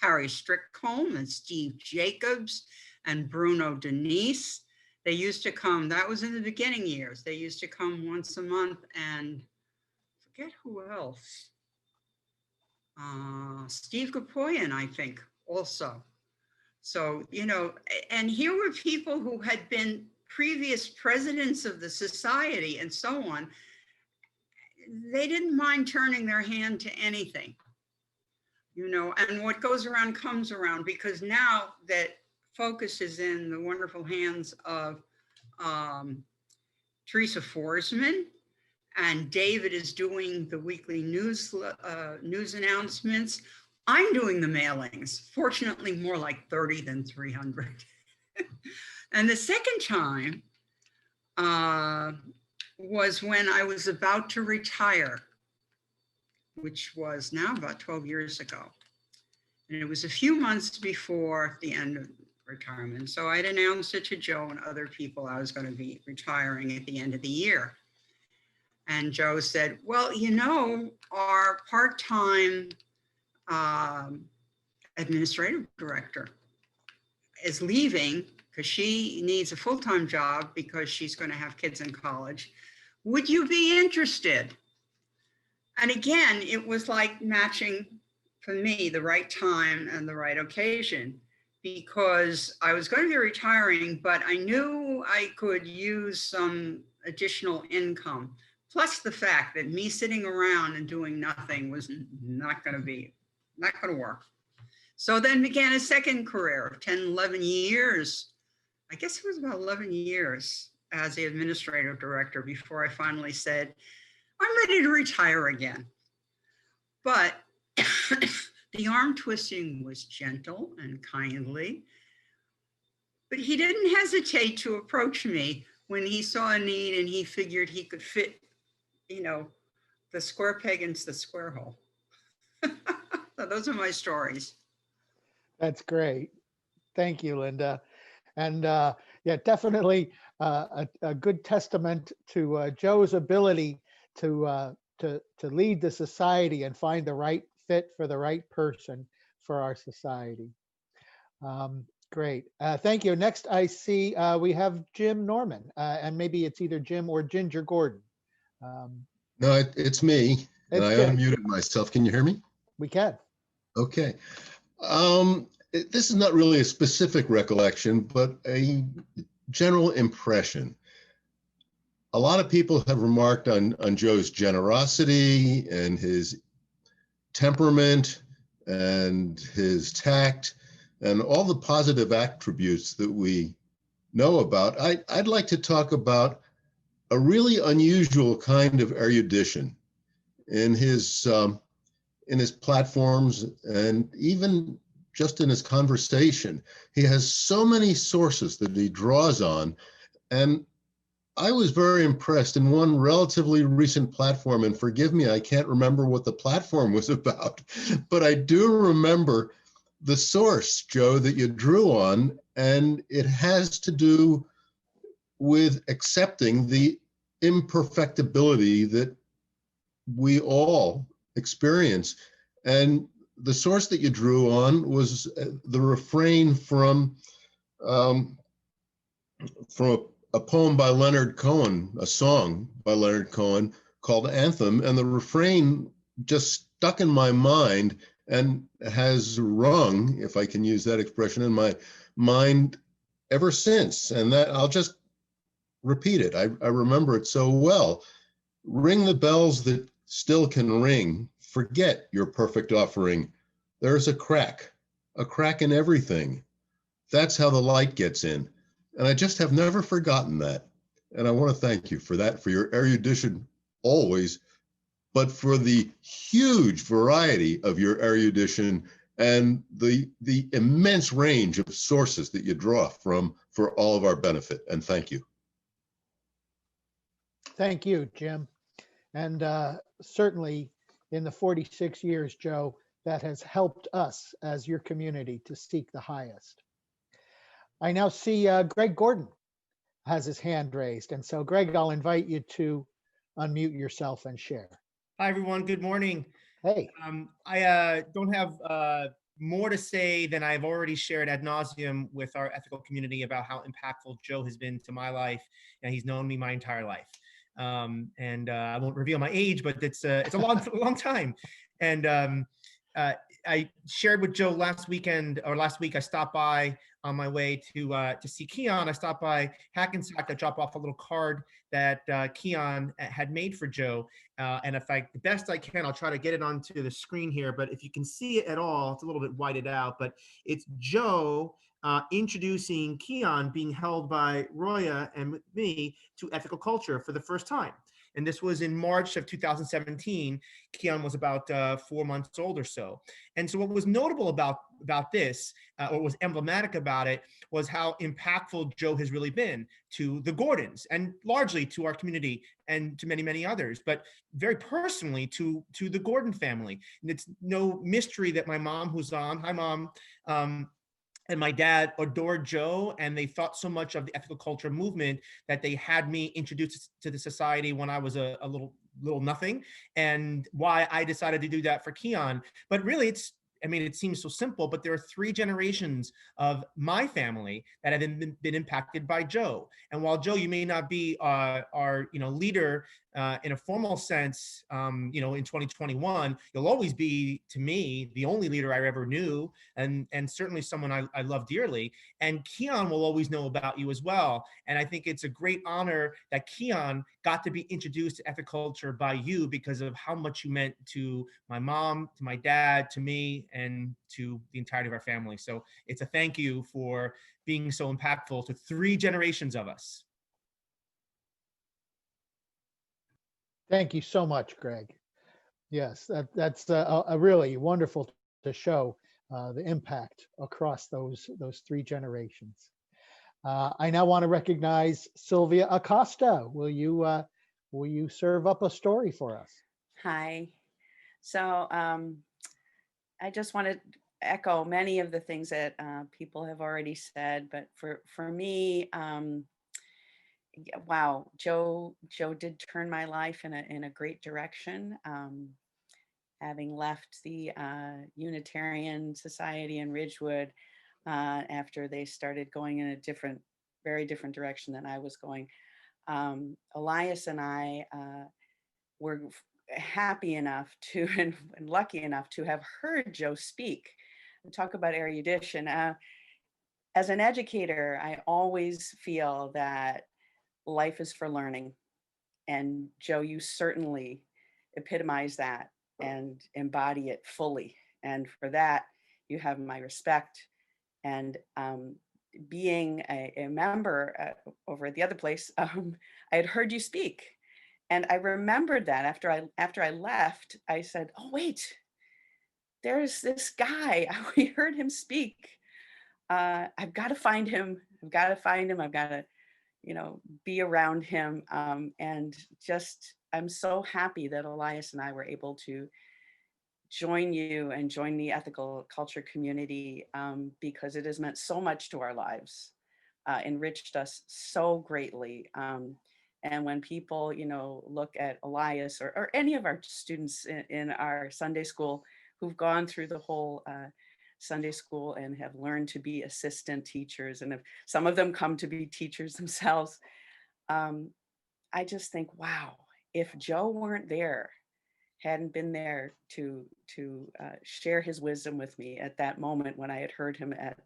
Harry Strickholm and Steve Jacobs and Bruno Denise. They used to come, that was in the beginning years. They used to come once a month and forget who else. Steve Gapoyan, I think, also. So, you know, and here were people who had been previous presidents of the society and so on. They didn't mind turning their hand to anything. You know, and what goes around comes around, because now that Focus is in the wonderful hands of Teresa Forsman, and David is doing the weekly news announcements. I'm doing the mailings, fortunately more like 30 than 300. And the second time was when I was about to retire, which was now about 12 years ago. And it was a few months before the end of retirement. So I'd announced it to Joe and other people I was going to be retiring at the end of the year. And Joe said, well, you know, our part-time administrative director is leaving because she needs a full-time job because she's going to have kids in college. Would you be interested? And again, it was like matching for me the right time and the right occasion, because I was going to be retiring, but I knew I could use some additional income. Plus the fact that me sitting around and doing nothing was not going to work. So then began a second career of 10, 11 years. I guess it was about 11 years as the administrative director before I finally said, I'm ready to retire again. But the arm twisting was gentle and kindly, but he didn't hesitate to approach me when he saw a need and he figured he could fit, you know, the square peg into the square hole. So those are my stories. That's great. Thank you, Linda. And yeah, definitely a good testament to Joe's ability to lead the society and find the right fit for the right person for our society. Great. Thank you. Next, I see we have Jim Norman, and maybe it's either Jim or Ginger Gordon. No, it's me, and I Jim. unmuted myself. Can you hear me? We can. Okay. This is not really a specific recollection, but a general impression. A lot of people have remarked on Joe's generosity and his temperament and his tact and all the positive attributes that we know about. I'd like to talk about a really unusual kind of erudition in his platforms and even just in his conversation. He has so many sources that he draws on. And I was very impressed in one relatively recent platform, and forgive me, I can't remember what the platform was about, but I do remember the source, Joe, that you drew on, and it has to do with accepting the imperfectibility that we all experience. And the source that you drew on was the refrain from a poem by Leonard Cohen, a song by Leonard Cohen called Anthem. And the refrain just stuck in my mind and has rung, if I can use that expression, in my mind ever since. And that I'll just repeat it. I remember it so well. Ring the bells that still can ring. Forget your perfect offering. There's a crack in everything. That's how the light gets in. And I just have never forgotten that. And I want to thank you for that, for your erudition always, but for the huge variety of your erudition and the immense range of sources that you draw from for all of our benefit. And thank you. Thank you, Jim. And certainly in the 46 years, Joe, that has helped us as your community to seek the highest. I now see Greg Gordon has his hand raised. And so Greg, I'll invite you to unmute yourself and share. Hi, everyone. Good morning. Hey. I don't have more to say than I've already shared ad nauseum with our ethical community about how impactful Joe has been to my life. And he's known me my entire life. I won't reveal my age, but it's a long time. And I shared with Joe last week. I stopped by on my way to see Keon. I stopped by Hackensack to drop off a little card that Keon had made for Joe. And the best I can, I'll try to get it onto the screen here. But if you can see it at all, it's a little bit whited out. But it's Joe introducing Keon being held by Roya and me to ethical culture for the first time. And this was in March of 2017. Keon was about 4 months old or so. And so what was notable about this, or was emblematic about it, was how impactful Joe has really been to the Gordons and largely to our community and to many, many others, but very personally to the Gordon family. And it's no mystery that my mom, who's on, hi Mom, and my dad adored Joe, and they thought so much of the ethical culture movement that they had me introduced to the society when I was a little nothing, and why I decided to do that for Keon. But really, it seems so simple, but there are 3 generations of my family that have been impacted by Joe. And while Joe, you may not be our leader in a formal sense, in 2021, you'll always be, to me, the only leader I ever knew, and certainly someone I love dearly. And Keon will always know about you as well. And I think it's a great honor that Keon got to be introduced to ethical culture by you because of how much you meant to my mom, to my dad, to me, and to the entirety of our family. So it's a thank you for being so impactful to 3 generations of us. Thank you so much, Greg. Yes, that's a really wonderful to show the impact across those 3 generations. I now want to recognize Sylvia Acosta. Will you serve up a story for us? Hi. So I just want to echo many of the things that people have already said, but for me, wow, Joe did turn my life in a great direction. Having left the Unitarian Society in Ridgewood after they started going in a very different direction than I was going. Elias and I were happy enough to and lucky enough to have heard Joe speak and talk about erudition. As an educator, I always feel that life is for learning. And Joe, you certainly epitomize that and embody it fully. And for that, you have my respect. And being a member over at the other place, I had heard you speak. And I remembered that after I left, I said, oh, wait, there's this guy. We heard him speak. I've got to find him. I've got to, be around him. And just, I'm so happy that Elias and I were able to join you and join the ethical culture community because it has meant so much to our lives, enriched us so greatly. And when people, look at Elias or any of our students in our Sunday school who've gone through the whole Sunday school and have learned to be assistant teachers, and if some of them come to be teachers themselves, I just think, wow, if Joe weren't there, hadn't been there to share his wisdom with me at that moment when I had heard him at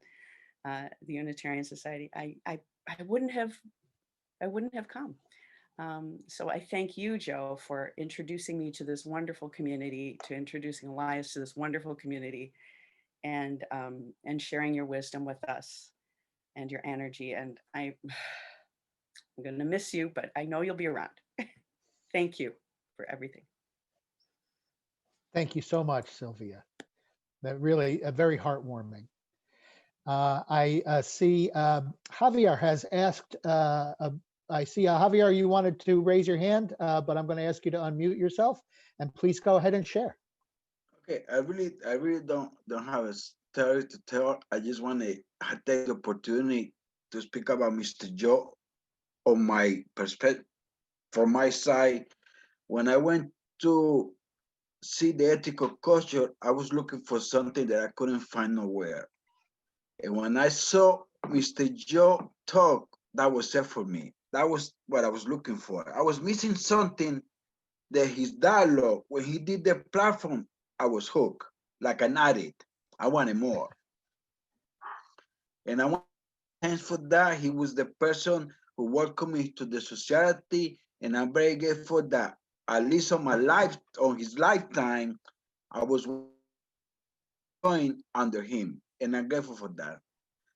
the Unitarian Society, I wouldn't have come. So I thank you, Joe, for introducing me to this wonderful community, to introducing Elias to this wonderful community, and sharing your wisdom with us and your energy. And I'm going to miss you, but I know you'll be around. Thank you for everything. Thank you so much, Sylvia. That really very heartwarming. I see Javier has asked, I see Javier, you wanted to raise your hand, but I'm going to ask you to unmute yourself and please go ahead and share. Okay, I really don't have a story to tell. I just want to take the opportunity to speak about Mr. Joe on my perspective, from my side. When I went to see the ethical culture, I was looking for something that I couldn't find nowhere. And when I saw Mr. Joe talk, that was it for me. That was what I was looking for. I was missing something, that his dialogue, when he did the platform, I was hooked, like an addict. I wanted more. And I want thanks for that. He was the person who welcomed me to the society, and I'm very grateful that at least on his lifetime, I was going under him, and I'm grateful for that.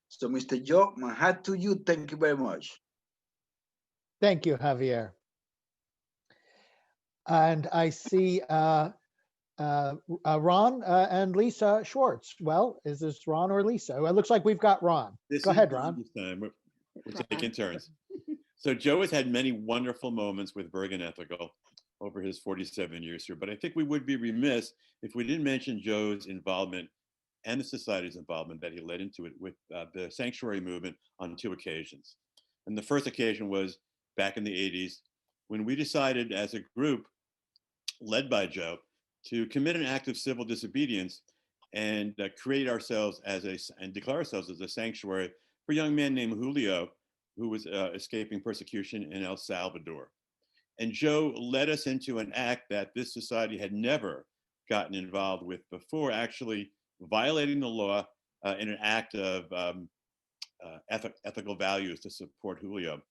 So, Mr. Joe, my hat to you. Thank you very much. Thank you, Javier. And I see Ron and Lisa Schwartz. Well, is this Ron or Lisa? Well, it looks like we've got Ron. Go ahead, Ron. This time. We're taking turns. So Joe has had many wonderful moments with Bergen Ethical over his 47 years here, but I think we would be remiss if we didn't mention Joe's involvement and the society's involvement that he led into it with the sanctuary movement on 2 occasions. And the first occasion was back in the 80s when we decided as a group led by Joe to commit an act of civil disobedience and create ourselves and declare ourselves as a sanctuary for a young man named Julio, who was escaping persecution in El Salvador. And Joe led us into an act that this society had never gotten involved with before, actually violating the law in an act of ethical values to support Julio,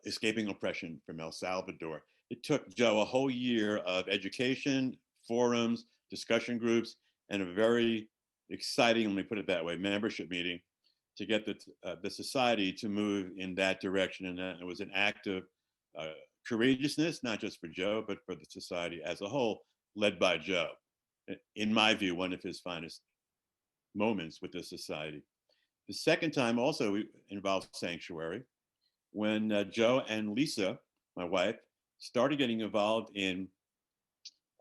escaping oppression from El Salvador. It took Joe a whole year of education, forums, discussion groups, and a very exciting, let me put it that way, membership meeting to get the society to move in that direction. And it was an act of courageousness, not just for Joe, but for the society as a whole, led by Joe. In my view, one of his finest moments with the society. The second time also involved sanctuary, when Joe and Lisa, my wife, started getting involved in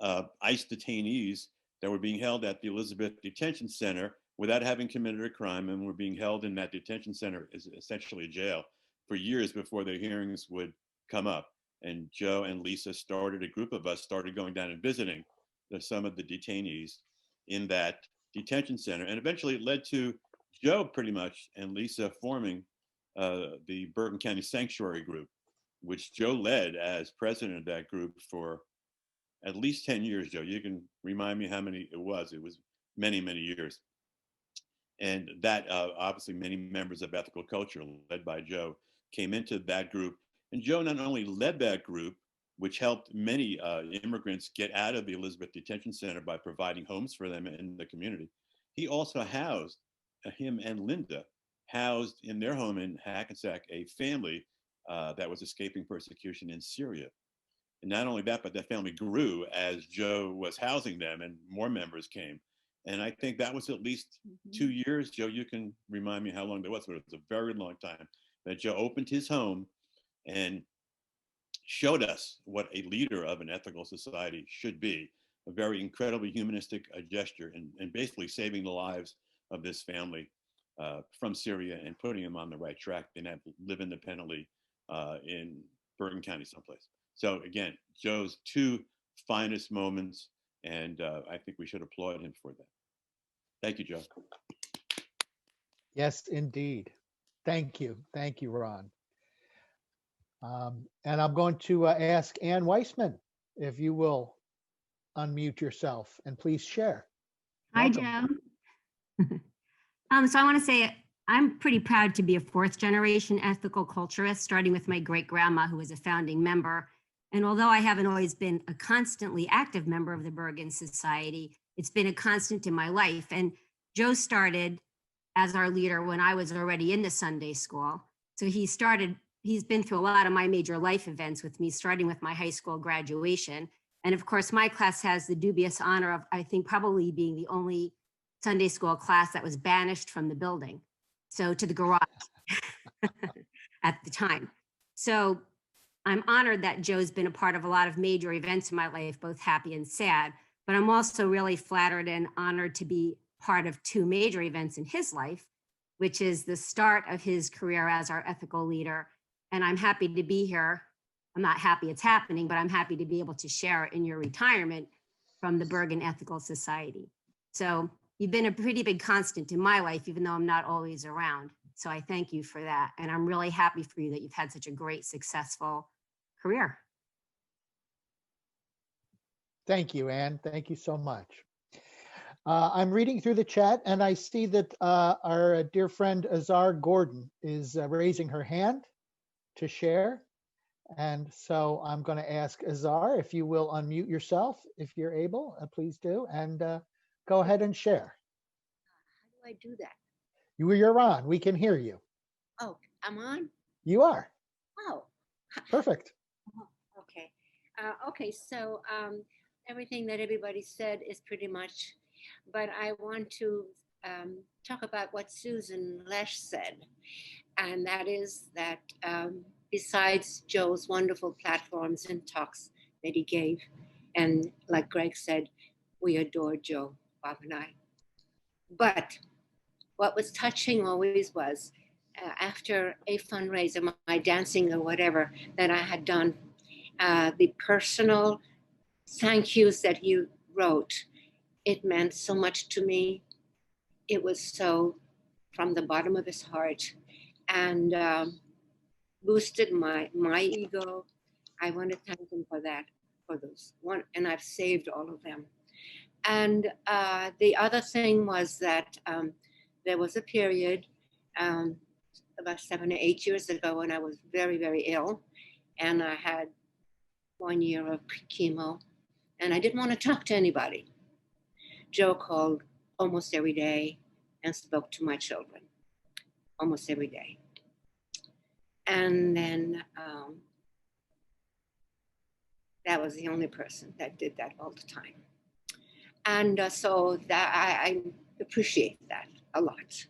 ICE detainees that were being held at the Elizabeth Detention Center without having committed a crime, and were being held in that detention center as essentially a jail for years before their hearings would come up. And Joe and Lisa started, a group of us started going down and visiting some of the detainees in that detention center. And eventually it led to Joe pretty much and Lisa forming the Bergen County Sanctuary Group, which Joe led as president of that group for at least 10 years, Joe. You can remind me how many it was. It was many, many years. And that obviously many members of ethical culture led by Joe came into that group. And Joe not only led that group, which helped many immigrants get out of the Elizabeth Detention Center by providing homes for them in the community, he also housed, him and Linda, housed in their home in Hackensack, a family that was escaping persecution in Syria. And not only that, but that family grew as Joe was housing them and more members came. And I think that was at least 2 years. Joe, you can remind me how long that was, but it was a very long time that Joe opened his home and showed us what a leader of an ethical society should be. A very incredibly humanistic gesture, and basically saving the lives of this family from Syria and putting them on the right track and live independently in Bergen County someplace. So again, Joe's two finest moments, and I think we should applaud him for that. Thank you, Joe. Yes, indeed. Thank you. Thank you, Ron. And I'm going to ask Ann Weissman if you will unmute yourself and please share. Hi, Welcome. Joe. So I want to say I'm pretty proud to be a fourth generation ethical culturist, starting with my great grandma, who was a founding member. And although I haven't always been a constantly active member of the Bergen Society, it's been a constant in my life. And Joe started as our leader when I was already in the Sunday school. So he's been through a lot of my major life events with me, starting with my high school graduation. And of course, my class has the dubious honor of, I think, probably being the only Sunday school class that was banished from the building, so to the garage at the time. So I'm honored that Joe's been a part of a lot of major events in my life, both happy and sad, but I'm also really flattered and honored to be part of two major events in his life, which is the start of his career as our ethical leader. And I'm happy to be here. I'm not happy it's happening, but I'm happy to be able to share in your retirement from the Bergen Ethical Society. So you've been a pretty big constant in my life, even though I'm not always around. So I thank you for that. And I'm really happy for you that you've had such a great, successful career. Thank you, Ann. Thank you so much. I'm reading through the chat and I see that our dear friend Azar Gordon is raising her hand to share. And so I'm going to ask Azar if you will unmute yourself, if you're able, please do, and go ahead and share. How do I do that? You're on. We can hear you. Oh, I'm on? You are. Oh. Perfect. Okay. Okay, so everything that everybody said is pretty much, but I want to talk about what Susan Lesh said, and that is that besides Joe's wonderful platforms and talks that he gave, and like Greg said, we adore Joe, Bob and I. But what was touching always was after a fundraiser, my dancing or whatever that I had done, the personal thank yous that he wrote, it meant so much to me. It was so from the bottom of his heart, and boosted my ego. I want to thank him for that, for those one, and I've saved all of them. And the other thing was that there was a period about 7 or 8 years ago when I was very, very ill, and I had 1 year of chemo, and I didn't want to talk to anybody. Joe called almost every day and spoke to my children almost every day. And then that was the only person that did that all the time. And so that I appreciate that a lot.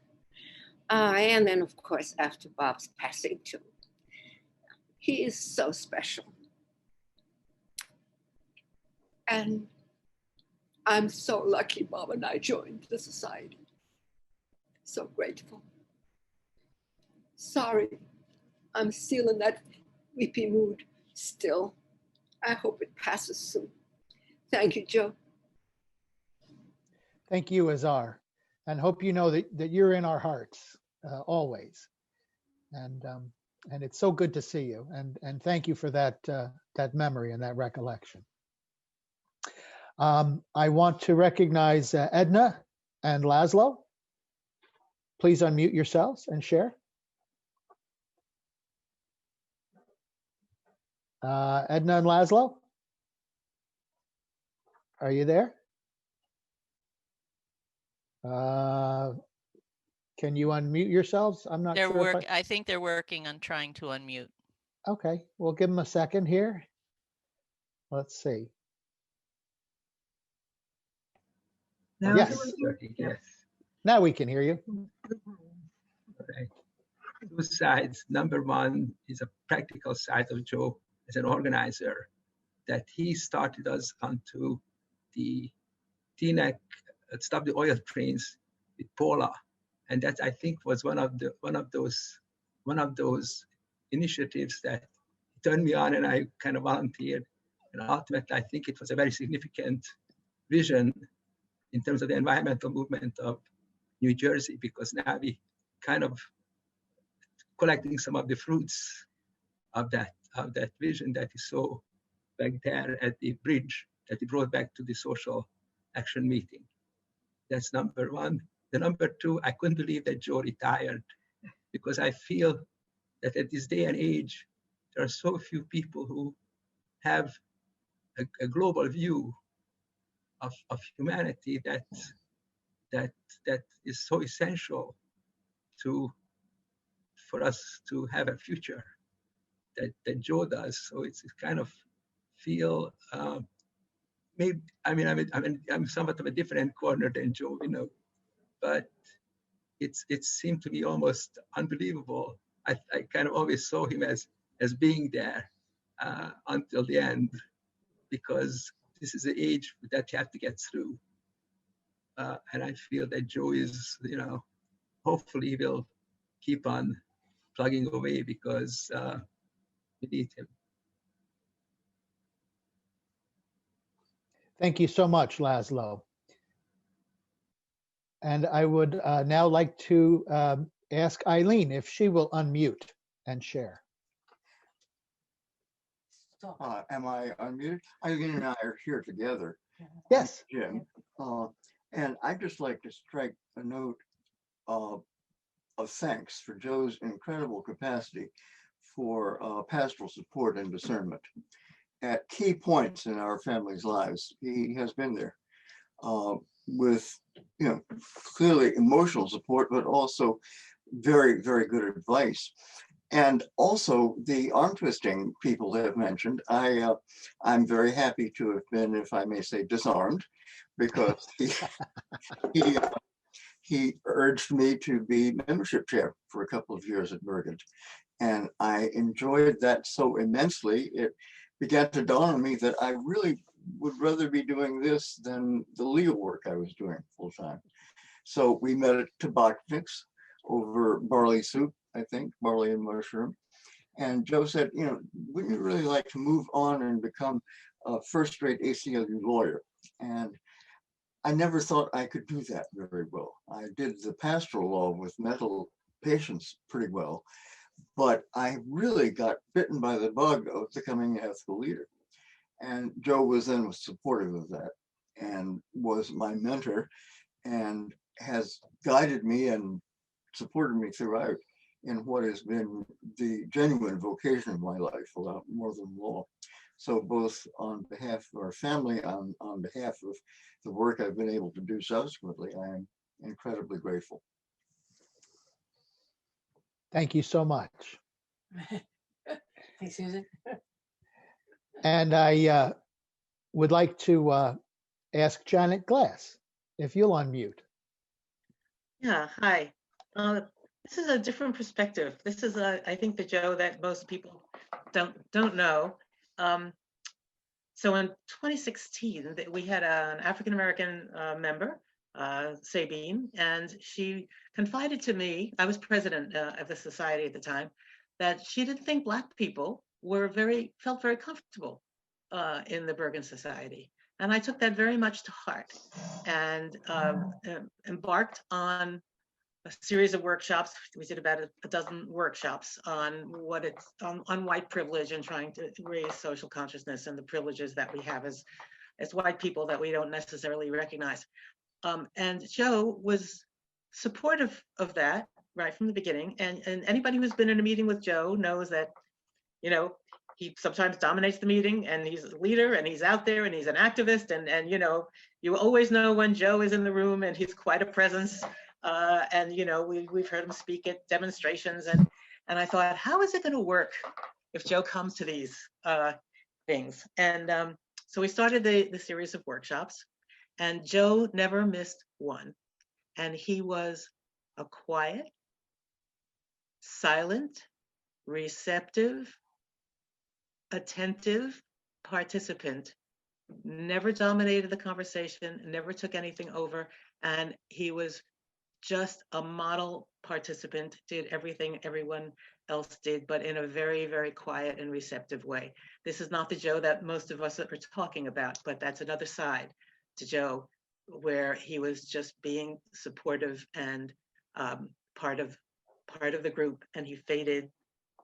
And then, of course, after Bob's passing too, he is so special. And I'm so lucky Bob and I joined the society. So grateful. Sorry, I'm still in that weepy mood still. I hope it passes soon. Thank you, Joe. Thank you, Azar, and hope you know that you're in our hearts always. And it's so good to see you. And thank you for that that memory and that recollection. I want to recognize Edna and Laszlo. Please unmute yourselves and share. Edna and Laszlo, are you there? Can you unmute yourselves? I'm not They're sure. I think they're working on trying to unmute. Okay, we'll give them a second here. Let's see. Now Yes. yes. Now we can hear you. Okay. Two sides. Number one is a practical side of Joe as an organizer, that he started us onto the Teaneck Stop the Oil Trains with Paula, and that I think was one of those initiatives that turned me on, and I kind of volunteered. And ultimately, I think it was a very significant vision in terms of the environmental movement of New Jersey, because now we kind of collecting some of the fruits of that vision that is so back there at the bridge that he brought back to the social action meeting. That's number one. The number two, I couldn't believe that Joe retired, because I feel that at this day and age, there are so few people who have a global view of humanity that is so essential for us to have a future that Joe does. So it's kind of feel maybe I'm somewhat of a different corner than Joe, but it seemed to me almost unbelievable. I kind of always saw him as being there until the end, because this is the age that you have to get through. And I feel that Joe is, hopefully he will keep on plugging away, because we need him. Thank you so much, Laszlo. And I would now like to ask Eileen if she will unmute and share. Am I unmuted? Eileen and I are here together. Yes. Jim. And I'd just like to strike a note of thanks for Joe's incredible capacity for pastoral support and discernment. At key points in our family's lives, he has been there with, clearly emotional support, but also very, very good advice. And also the arm twisting people have mentioned, I'm very happy to have been, if I may say, disarmed, because he urged me to be membership chair for a couple of years at Bergen. And I enjoyed that so immensely, it began to dawn on me that I really would rather be doing this than the legal work I was doing full time. So we met at Tabachnik's over barley soup, I think, barley and mushroom. And Joe said, wouldn't you really like to move on and become a first-rate ACLU lawyer? And I never thought I could do that very well. I did the pastoral law with mental patients pretty well, but I really got bitten by the bug of becoming an ethical leader. And Joe was then supportive of that and was my mentor and has guided me and supported me throughout in what has been the genuine vocation of my life, a lot more than law. So both on behalf of our family, on behalf of the work I've been able to do subsequently, I am incredibly grateful. Thank you so much. Hey, Susan. And I would like to ask Janet Glass if you'll unmute. Yeah, hi. This is a different perspective. This is, I think, the Joe that most people don't know. So in 2016, we had an African-American member, Sabine, and she confided to me, I was president of the society at the time, that she didn't think Black people felt very comfortable in the Bergen Society. And I took that very much to heart and embarked on a series of workshops. We did about a dozen workshops on on white privilege and trying to raise social consciousness and the privileges that we have as white people that we don't necessarily recognize. And Joe was supportive of that right from the beginning. And anybody who's been in a meeting with Joe knows that, you know, he sometimes dominates the meeting and he's a leader and he's out there and he's an activist. And you know, you always know when Joe is in the room and he's quite a presence. And, you know, we've heard him speak at demonstrations. And I thought, how is it going to work if Joe comes to these things? And so we started the series of workshops, and Joe never missed one. And he was a quiet, silent, receptive, attentive participant, never dominated the conversation, never took anything over. And he was just a model participant, did everything everyone else did, but in a very, very quiet and receptive way. This is not the Joe that most of us are talking about, but that's another side to Joe, where he was just being supportive and part of the group, and he faded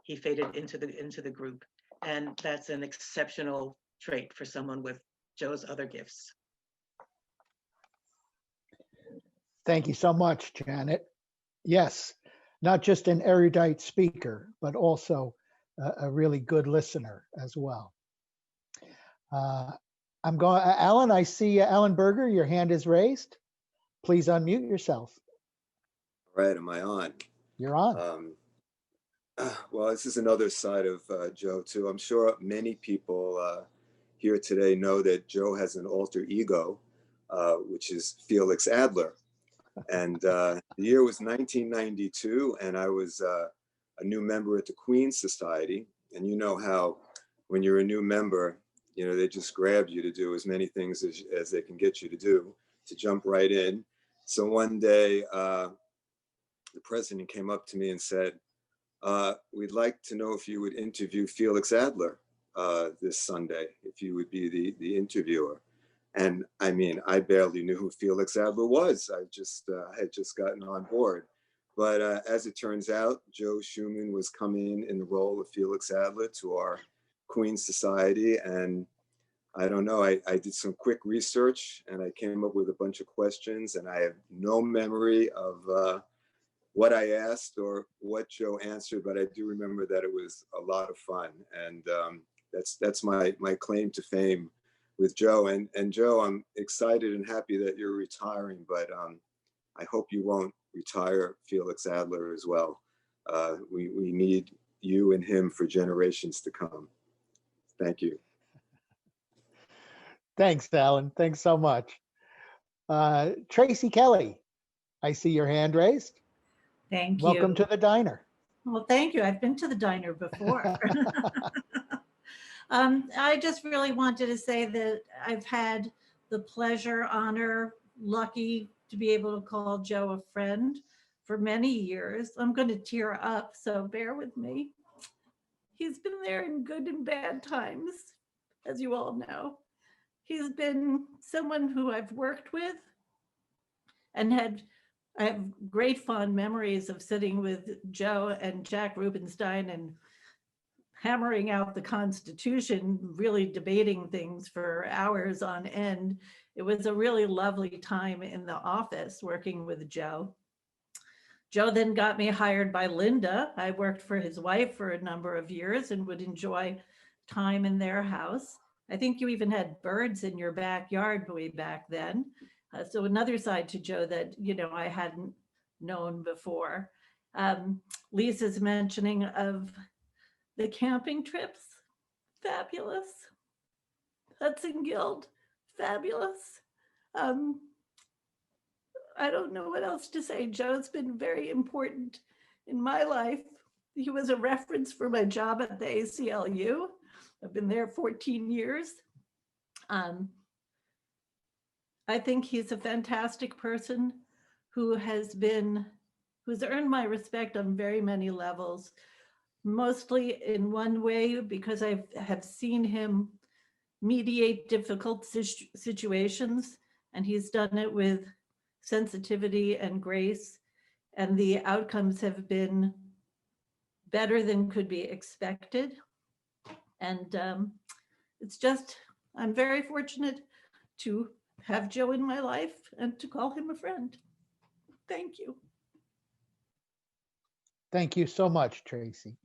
into the group. And that's an exceptional trait for someone with Joe's other gifts. Thank you so much, Janet. Yes, not just an erudite speaker, but also a really good listener as well. Alan, I see Alan Berger, your hand is raised. Please unmute yourself. All right, am I on? You're on. Well, this is another side of Joe too. I'm sure many people here today know that Joe has an alter ego, which is Felix Adler. And the year was 1992, and I was a new member at the Queen's Society. And you know how when you're a new member, you know, they just grab you to do as many things as they can get you to do, to jump right in. So one day, the president came up to me and said, we'd like to know if you would interview Felix Adler this Sunday, if you would be the interviewer. And I mean, I barely knew who Felix Adler was. I had just gotten on board. But as it turns out, Joe Chuman was coming in the role of Felix Adler to our Queen's Society. And I don't know, I did some quick research and I came up with a bunch of questions, and I have no memory of what I asked or what Joe answered, but I do remember that it was a lot of fun. And that's my claim to fame with Joe. And Joe, I'm excited and happy that you're retiring, but I hope you won't retire Felix Adler as well. We need you and him for generations to come. Thank you. Thanks, Alan. Thanks so much. Tracy Kelly, I see your hand raised. Thank you. Welcome to the diner. Well, thank you. I've been to the diner before. I just really wanted to say that I've had the pleasure, honor, lucky to be able to call Joe a friend for many years. I'm going to tear up, so bear with me. He's been there in good and bad times, as you all know. He's been someone who I've worked with and I have great fond memories of sitting with Joe and Jack Rubenstein and hammering out the Constitution, really debating things for hours on end. It was a really lovely time in the office working with Joe. Joe then got me hired by Linda. I worked for his wife for a number of years and would enjoy time in their house. I think you even had birds in your backyard way back then. So another side to Joe that, you know, I hadn't known before. Lisa's mentioning of the camping trips, fabulous. Hudson Guild, fabulous. I don't know what else to say. Joe's been very important in my life. He was a reference for my job at the ACLU. I've been there 14 years. Um, I think he's a fantastic person who who's earned my respect on very many levels, mostly in one way because I have seen him mediate difficult situations, and he's done it with sensitivity and grace, and the outcomes have been better than could be expected. And it's just, I'm very fortunate to have Joe in my life and to call him a friend. Thank you. Thank you so much, Tracy.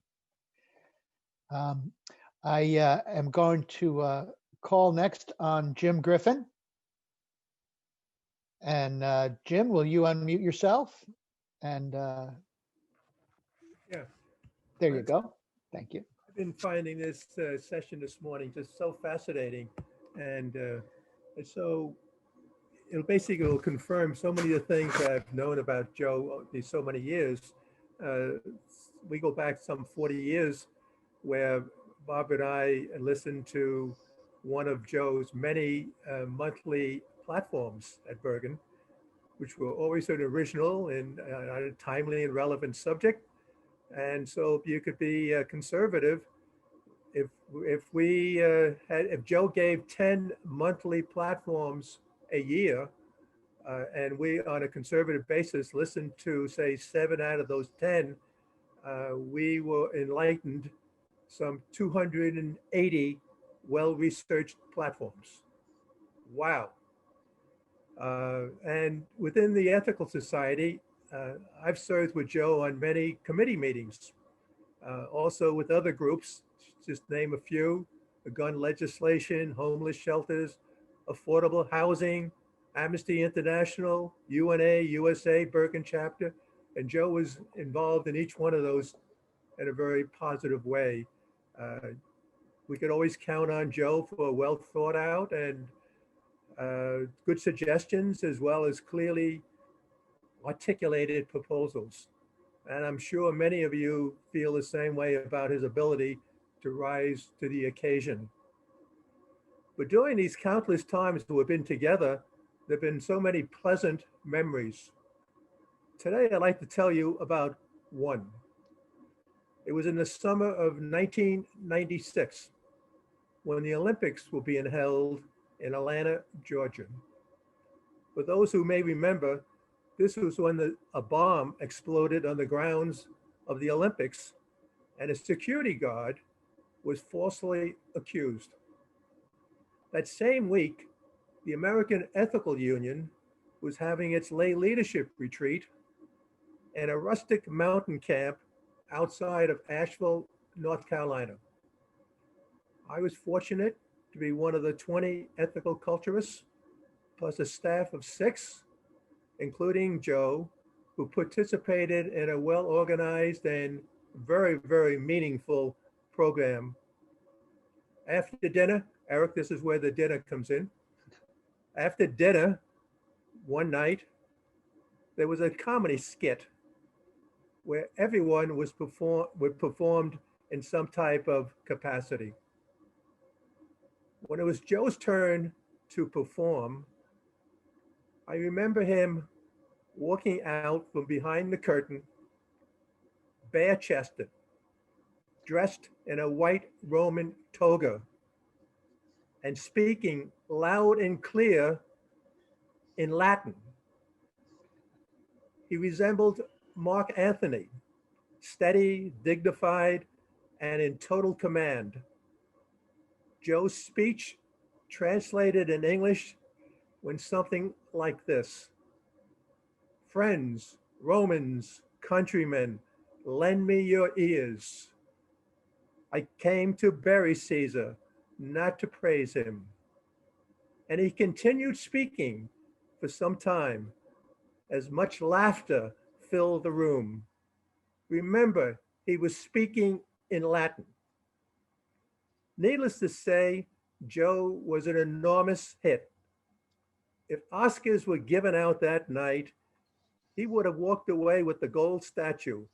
I am going to call next on Jim Griffin. And Jim, will you unmute yourself? And Yeah. there you go. Thank you. I've been finding this session this morning just so fascinating. And so it'll confirm so many of the things I've known about Joe these so many years. We go back some 40 years where Bob and I listened to one of Joe's many monthly platforms at Bergen, which were always an original and a timely and relevant subject. And so you could be conservative. If Joe gave 10 monthly platforms a year, and we on a conservative basis listened to say 7 out of those 10, we were enlightened some 280 well-researched platforms. Wow. And within the Ethical Society, I've served with Joe on many committee meetings, also with other groups, just name a few: the gun legislation, homeless shelters, affordable housing, Amnesty International, UNA, USA, Bergen chapter. And Joe was involved in each one of those in a very positive way. We could always count on Joe for well thought out and good suggestions, as well as clearly articulated proposals. And I'm sure many of you feel the same way about his ability to rise to the occasion. But during these countless times that we've been together, there have been so many pleasant memories. Today, I'd like to tell you about one. It was in the summer of 1996 when the Olympics were being held in Atlanta, Georgia. For those who may remember, this was when a bomb exploded on the grounds of the Olympics, and a security guard was falsely accused. That same week, the American Ethical Union was having its lay leadership retreat in a rustic mountain camp outside of Asheville, North Carolina. I was fortunate to be one of the 20 ethical culturists, plus a staff of 6, including Joe, who participated in a well-organized and very, very meaningful program. After dinner, Eric, this is where the dinner comes in. After dinner, one night, there was a comedy skit where everyone was performed in some type of capacity. When it was Joe's turn to perform, I remember him walking out from behind the curtain, bare-chested, dressed in a white Roman toga, and speaking loud and clear in Latin. He resembled Mark Antony, steady, dignified, and in total command. Joe's speech translated in English went something like this: "Friends, Romans, countrymen, lend me your ears. I came to bury Caesar, not to praise him." And he continued speaking for some time as much laughter filled the room. Remember, he was speaking in Latin. Needless to say, Joe was an enormous hit. If Oscars were given out that night, he would have walked away with the gold statue,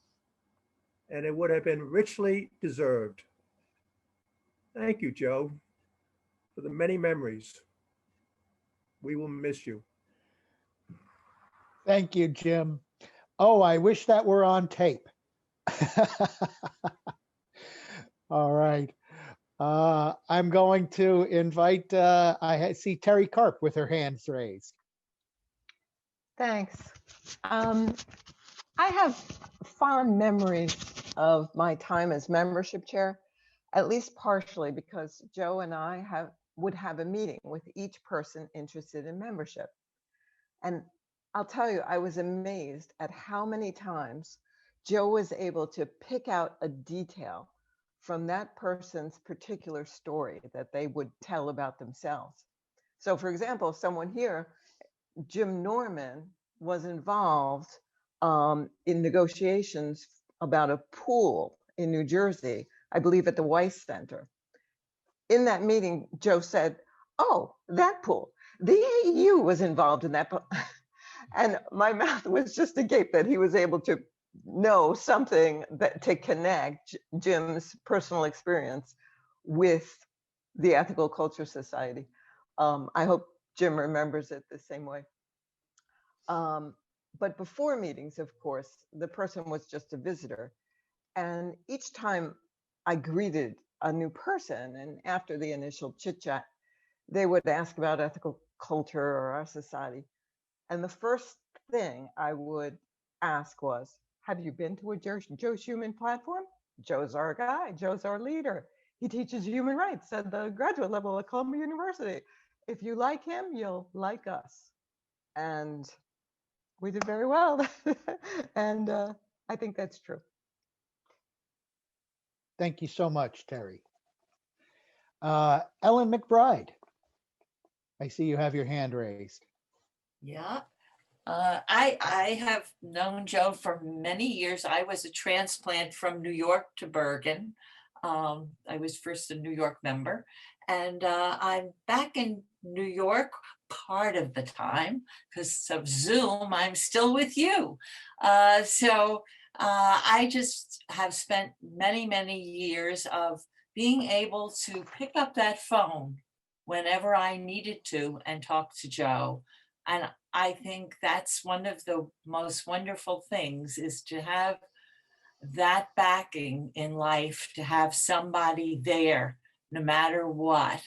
and it would have been richly deserved. Thank you, Joe. for the many memories. We will miss you. Thank you, Jim. Oh, I wish that were on tape. All right. I'm going to invite, see Terry Karp with her hands raised. Thanks. I have fond memories of my time as membership chair, at least partially because Joe and I would have a meeting with each person interested in membership. And I'll tell you, I was amazed at how many times Joe was able to pick out a detail from that person's particular story that they would tell about themselves. So for example, someone here, Jim Norman, was involved in negotiations about a pool in New Jersey, I believe at the Weiss Center. In that meeting, Joe said, "Oh, that pool. The AU was involved in that." And my mouth was just agape that he was able to know something that to connect Jim's personal experience with the Ethical Culture Society. I hope Jim remembers it the same way. But before meetings, of course, the person was just a visitor. And each time I greeted a new person, and after the initial chit chat, they would ask about ethical culture or our society. And the first thing I would ask was, have you been to a Joe Chuman platform? Joe's our guy. Joe's our leader. He teaches human rights at the graduate level at Columbia University. If you like him, you'll like us. And we did very well. And I think that's true. Thank you so much, Terry. Ellen McBride, I see you have your hand raised. Yeah. I have known Joe for many years. I was a transplant from New York to Bergen. I was first a New York member, and I'm back in New York part of the time because of Zoom. I'm still with you. So I just have spent many, many years of being able to pick up that phone whenever I needed to and talk to Joe. And I think that's one of the most wonderful things, is to have that backing in life, to have somebody there no matter what,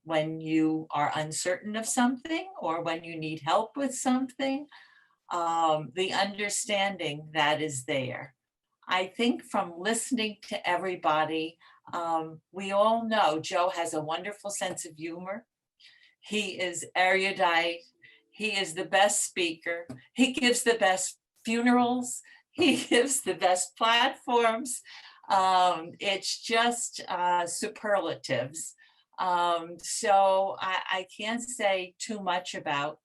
when you are uncertain of something or when you need help with something, the understanding that is there. I think from listening to everybody, we all know Joe has a wonderful sense of humor. He is erudite. He is the best speaker. He gives the best funerals. He gives the best platforms. It's just superlatives. So I can't say too much about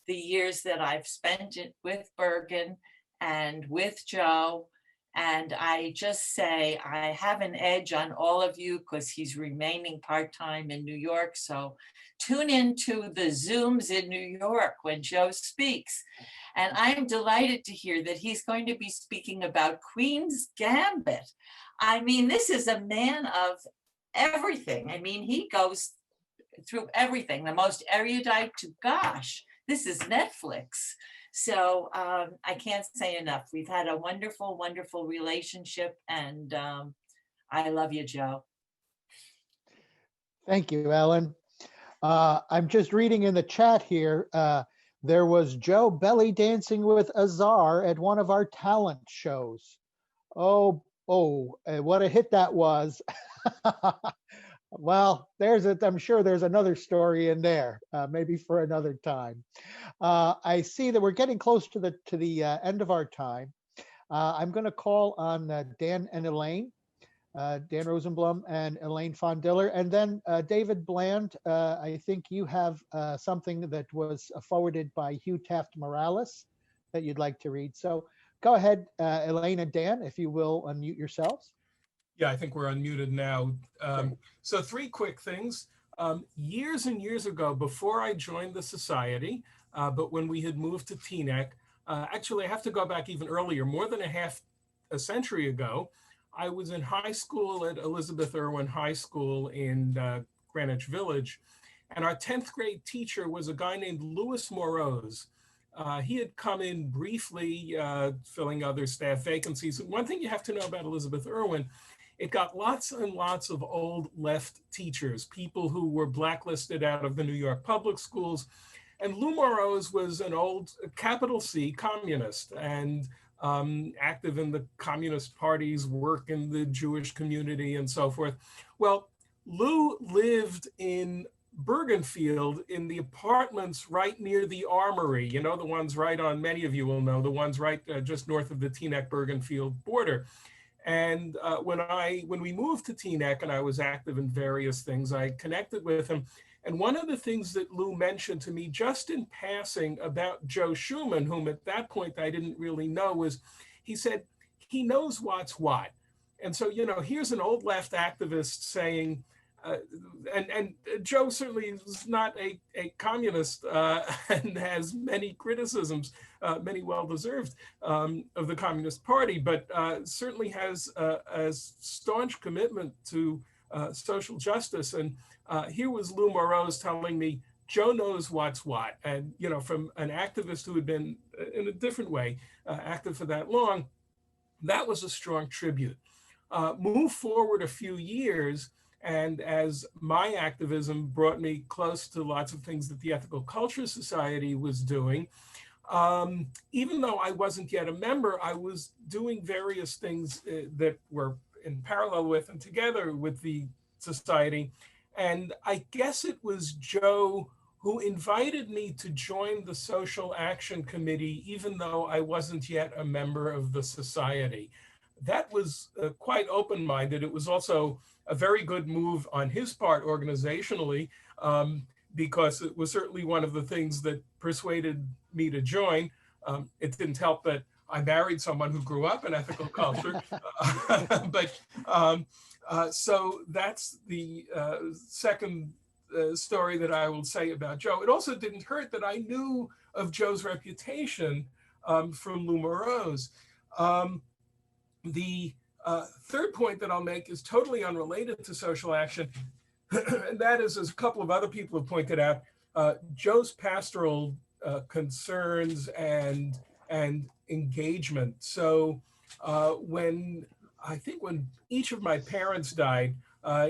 the years that I've spent with Bergen and with Joe. And I just say I have an edge on all of you because he's remaining part-time in New York. So tune into the Zooms in New York when Joe speaks. And I'm delighted to hear that he's going to be speaking about Queen's Gambit. I mean, this is a man of everything. I mean, he goes through everything, the most erudite to, gosh, this is Netflix. So I can't say enough. We've had a wonderful, wonderful relationship, and I love you, Joe. Thank you, Ellen. I'm just reading in the chat here. There was Joe belly dancing with Azar at one of our talent shows. Oh, what a hit that was. Well, I'm sure there's another story in there, maybe for another time. I see that we're getting close to the end of our time. I'm going to call on Dan and Elaine, Dan Rosenblum and Elaine von Diller, and then David Bland. I think you have something that was forwarded by Hugh Taft Morales that you'd like to read. So go ahead, Elaine and Dan, if you will unmute yourselves. Yeah, I think we're unmuted now. So 3 quick things. Years and years ago, before I joined the society, but when we had moved to Teaneck, actually I have to go back even earlier, more than a century ago, I was in high school at Elizabeth Irwin High School in Greenwich Village. And our 10th grade teacher was a guy named Louis Morose. He had come in briefly, filling other staff vacancies. One thing you have to know about Elizabeth Irwin, it got lots and lots of old left teachers, people who were blacklisted out of the New York public schools. And Lou Morose was an old, capital C, communist, and active in the Communist Party's work in the Jewish community and so forth. Well, Lou lived in Bergenfield in the apartments right near the Armory, you know, the ones right on, many of you will know, the ones right just north of the Teaneck-Bergenfield border. And when we moved to Teaneck and I was active in various things, I connected with him. And one of the things that Lou mentioned to me just in passing about Joe Chuman, whom at that point I didn't really know, was he said, he knows what's what. And so, you know, here's an old left activist saying, and Joe certainly is not a communist and has many criticisms, many well-deserved, of the Communist Party, but certainly has a staunch commitment to social justice. And here was Lou Morose telling me, Joe knows what's what. And, you know, from an activist who had been, in a different way, active for that long, that was a strong tribute. Move forward a few years, and as my activism brought me close to lots of things that the Ethical Culture Society was doing, even though I wasn't yet a member, I was doing various things that were in parallel with and together with the society. And I guess it was Joe who invited me to join the Social Action Committee, even though I wasn't yet a member of the society. That was quite open-minded. It was also a very good move on his part organizationally, because it was certainly one of the things that persuaded me to join. It didn't help that I married someone who grew up in ethical culture, so that's the second story that I will say about Joe. It also didn't hurt that I knew of Joe's reputation from Lou Morose. The third point that I'll make is totally unrelated to social action, and that is, as a couple of other people have pointed out, Joe's pastoral concerns and engagement. So when each of my parents died,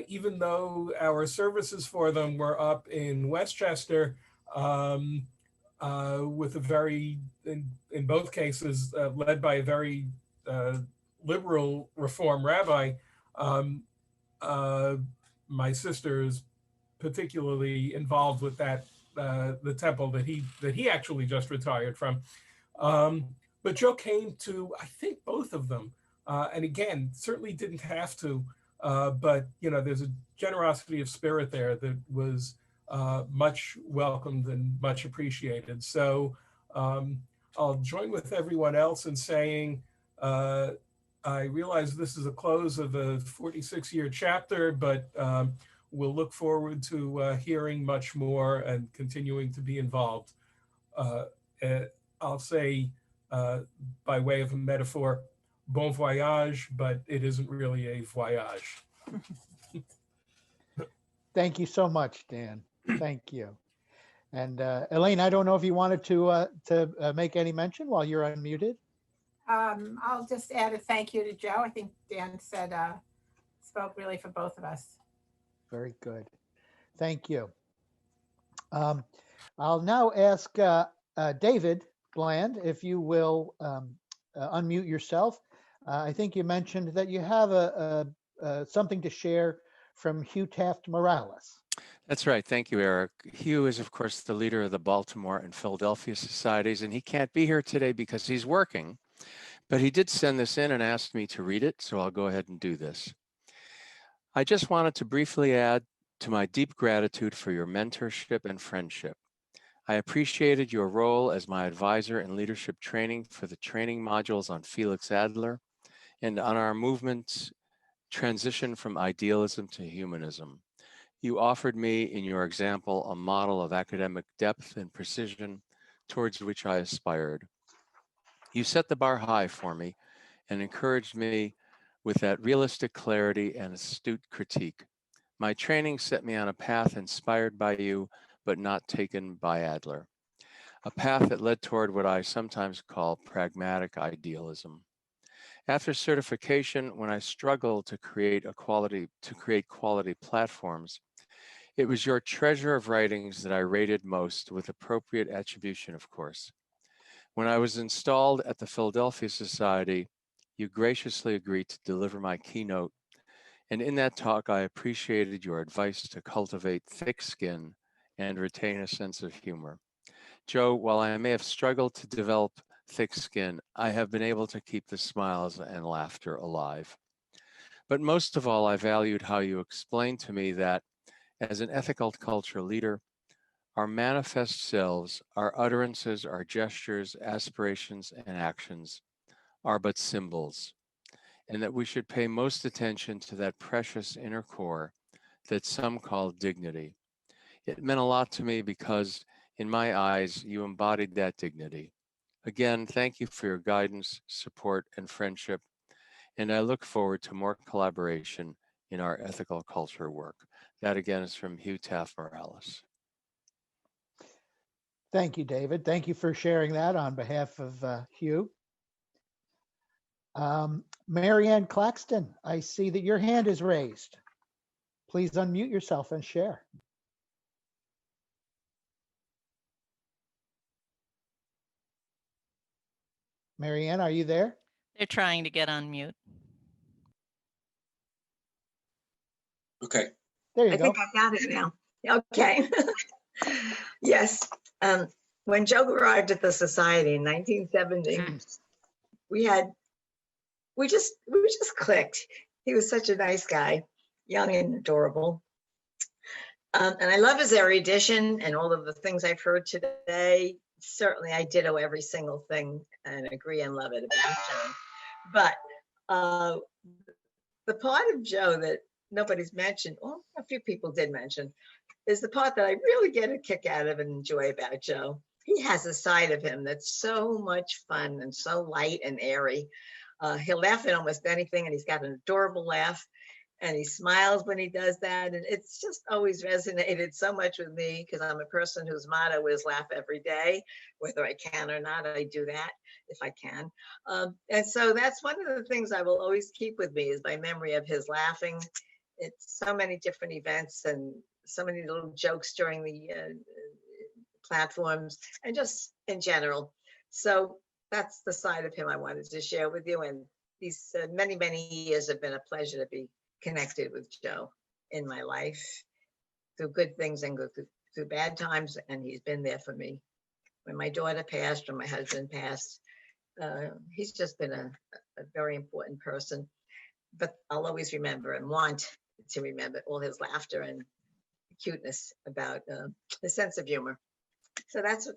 even though our services for them were up in Westchester, with a very, in both cases, led by a very liberal reform rabbi, my sister is particularly involved with that, the temple that he actually just retired from. But Joe came to, I think, both of them. And again, certainly didn't have to, but you know, there's a generosity of spirit there that was much welcomed and much appreciated. So I'll join with everyone else in saying, I realize this is a close of a 46-year chapter, but we'll look forward to hearing much more and continuing to be involved. I'll say, by way of a metaphor, bon voyage, but it isn't really a voyage. Thank you so much, Dan. Thank you. And Elaine, I don't know if you wanted to make any mention while you're unmuted. I'll just add a thank you to Joe. I think Dan said, spoke really for both of us. Very good. Thank you. I'll now ask David Bland, if you will unmute yourself. I think you mentioned that you have something to share from Hugh Taft Morales. That's right. Thank you, Eric. Hugh is, of course, the leader of the Baltimore and Philadelphia societies, and he can't be here today because he's working. But he did send this in and asked me to read it, so I'll go ahead and do this. I just wanted to briefly add to my deep gratitude for your mentorship and friendship. I appreciated your role as my advisor in leadership training for the training modules on Felix Adler and on our movement's transition from idealism to humanism. You offered me, in your example, a model of academic depth and precision towards which I aspired. You set the bar high for me and encouraged me with that realistic clarity and astute critique. My training set me on a path inspired by you, but not taken by Adler. A path that led toward what I sometimes call pragmatic idealism. After certification, when I struggled to create quality platforms, it was your treasure of writings that I rated most, with appropriate attribution, of course. When I was installed at the Philadelphia Society, you graciously agreed to deliver my keynote, and in that talk, I appreciated your advice to cultivate thick skin and retain a sense of humor. Joe, while I may have struggled to develop thick skin, I have been able to keep the smiles and laughter alive. But most of all, I valued how you explained to me that, as an ethical culture leader, our manifest selves, our utterances, our gestures, aspirations, and actions are but symbols, and that we should pay most attention to that precious inner core that some call dignity. It meant a lot to me because, in my eyes, you embodied that dignity. Again, thank you for your guidance, support, and friendship, and I look forward to more collaboration in our ethical culture work. That again is from Hugh Taft Morales. Thank you, David. Thank you for sharing that on behalf of Hugh. Marianne Claxton, I see that your hand is raised. Please unmute yourself and share. Marianne, are you there? They're trying to get on mute. Okay. There you I go. think I got it now. Okay. Yes. When Joe arrived at the society in 1970, we just clicked. He was such a nice guy, young and adorable. And I love his erudition and all of the things I've heard today. Certainly, I ditto every single thing and agree and love it about Joe. But the part of Joe that nobody's mentioned, well, a few people did mention, is the part that I really get a kick out of and enjoy about Joe. He has a side of him that's so much fun and so light and airy. He'll laugh at almost anything, and he's got an adorable laugh, and he smiles when he does that. And it's just always resonated so much with me, because I'm a person whose motto is laugh every day, whether I can or not. I do that if I can. And so that's one of the things I will always keep with me, is my memory of his laughing. It's so many different events and so many little jokes during the platforms and just in general. So that's the side of him I wanted to share with you. And these many, many years have been a pleasure to be connected with Joe in my life, through good things and through bad times. And he's been there for me. When my daughter passed or my husband passed, he's just been a very important person. But I'll always remember and want to remember all his laughter and cuteness about his sense of humor. So that's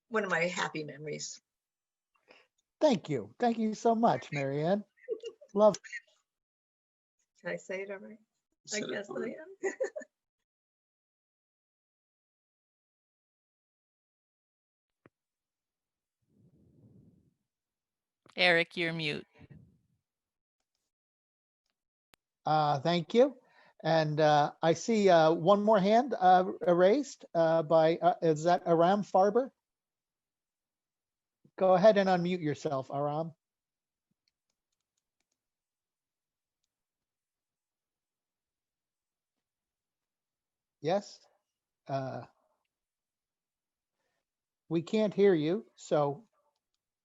one of my happy memories. Thank you. Thank you so much, Marianne. Love. Did I say it all right? I guess I am. Eric, you're mute. Thank you. And I see one more hand raised by, is that Aram Farber? Go ahead and unmute yourself, Aram. Yes? We can't hear you, so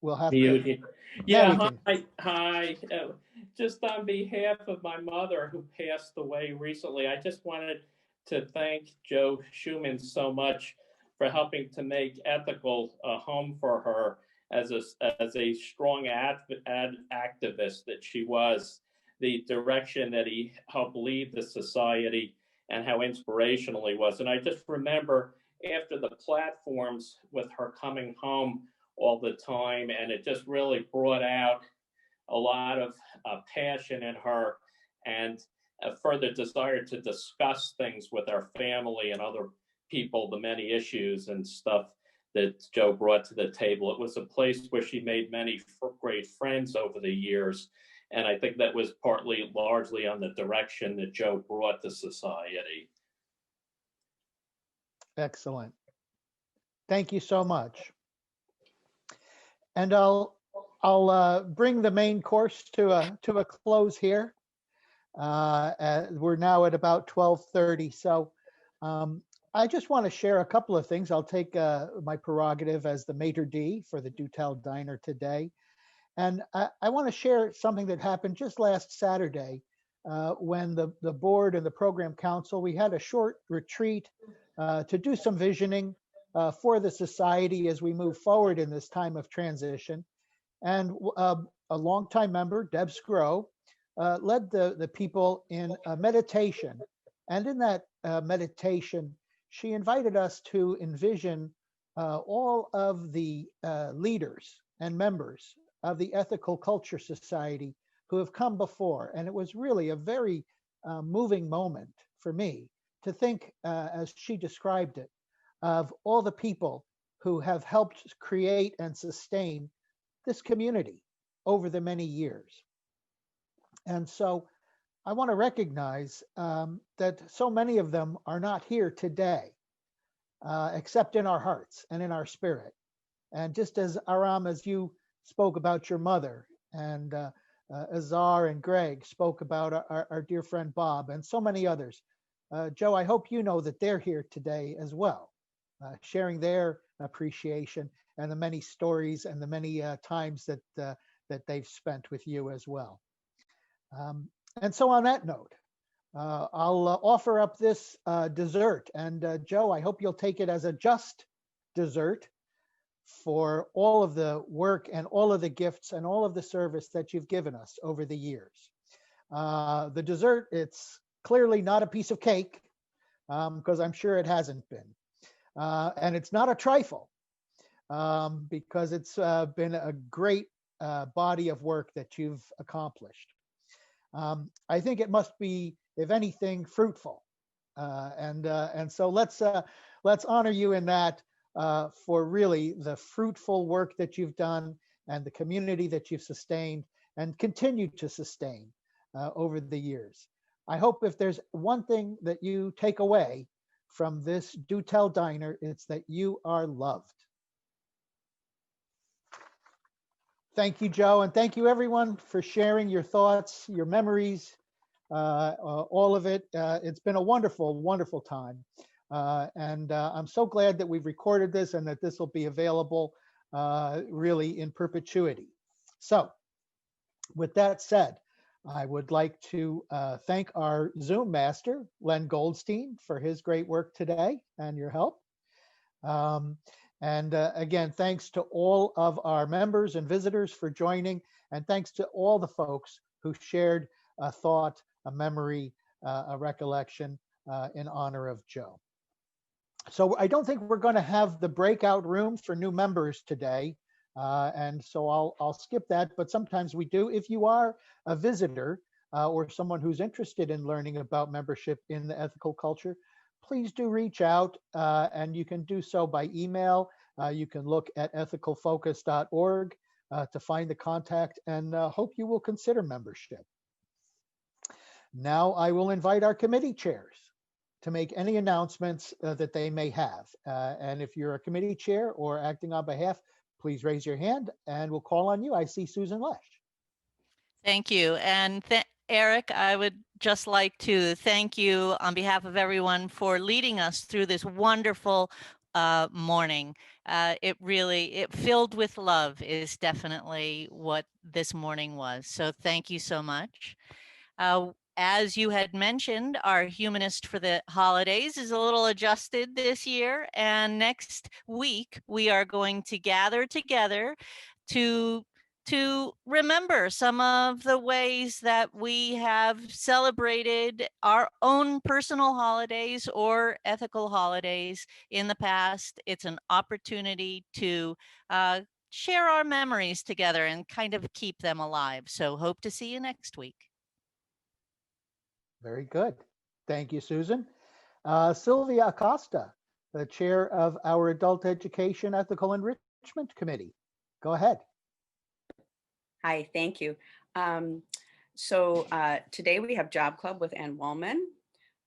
we'll have to. Muted. Now Yeah, we can. hi. Just on behalf of my mother who passed away recently, I just wanted to thank Joe Chuman so much for helping to make ethical a home for her as a strong activist that she was, the direction that he helped lead the society and how inspirational he was. And I just remember after the platforms with her coming home all the time, and it just really brought out a lot of passion in her and a further desire to discuss things with our family and other people, the many issues and stuff that Joe brought to the table. It was a place where she made many great friends over the years, And I think that was partly largely on the direction that Joe brought the society. Excellent. Thank you so much. And I'll bring the main course to a close here. We're now at about 12:30. So I just want to share a couple of things. I'll take my prerogative as the maitre d' for the Dutel Diner today. And I want to share something that happened just last Saturday when the board and the program council, we had a short retreat to do some visioning for the society as we move forward in this time of transition. And a longtime member, Deb Scrow, led the people in a meditation. And in that meditation, she invited us to envision all of the leaders and members of the Ethical Culture Society who have come before. And it was really a very moving moment for me to think, as she described it, of all the people who have helped create and sustain this community over the many years. And so I want to recognize that so many of them are not here today, except in our hearts and in our spirit. And just as Aram, as you spoke about your mother, and Azar and Greg spoke about our dear friend Bob, and so many others. Joe, I hope you know that they're here today as well, sharing their appreciation and the many stories and the many times that they've spent with you as well. And so on that note, I'll offer up this dessert. And Joe, I hope you'll take it as a just dessert for all of the work and all of the gifts and all of the service that you've given us over the years. The dessert, it's clearly not a piece of cake, because I'm sure it hasn't been. And it's not a trifle, because it's been a great body of work that you've accomplished. I think it must be, if anything, fruitful. And so let's honor you in that, for really the fruitful work that you've done and the community that you've sustained and continue to sustain over the years. I hope if there's one thing that you take away from this Dutel Diner, it's that you are loved. Thank you, Joe, and thank you everyone for sharing your thoughts, your memories, all of it. It's been a wonderful, wonderful time. And I'm so glad that we've recorded this and that this will be available really in perpetuity. So with that said, I would like to thank our Zoom master, Len Goldstein, for his great work today and your help. And again, thanks to all of our members and visitors for joining, and thanks to all the folks who shared a thought, a memory, a recollection in honor of Joe. So I don't think we're going to have the breakout rooms for new members today. And so I'll skip that, but sometimes we do. If you are a visitor or someone who's interested in learning about membership in the ethical culture, please do reach out, and you can do so by email. You can look at ethicalfocus.org to find the contact, and hope you will consider membership. Now I will invite our committee chairs to make any announcements that they may have. And if you're a committee chair or acting on behalf, please raise your hand and we'll call on you. I see Susan Lesh. Thank you. And Eric, I would just like to thank you on behalf of everyone for leading us through this wonderful morning. It filled with love is definitely what this morning was. So thank you so much. As you had mentioned, our humanist for the holidays is a little adjusted this year. And next week, we are going to gather together to remember some of the ways that we have celebrated our own personal holidays or ethical holidays in the past. It's an opportunity to share our memories together and kind of keep them alive. So hope to see you next week. Very good. Thank you, Susan. Sylvia Acosta, the chair of our Adult Education Ethical Enrichment Committee. Go ahead. Hi, thank you. Today we have Job Club with Ann Wallman.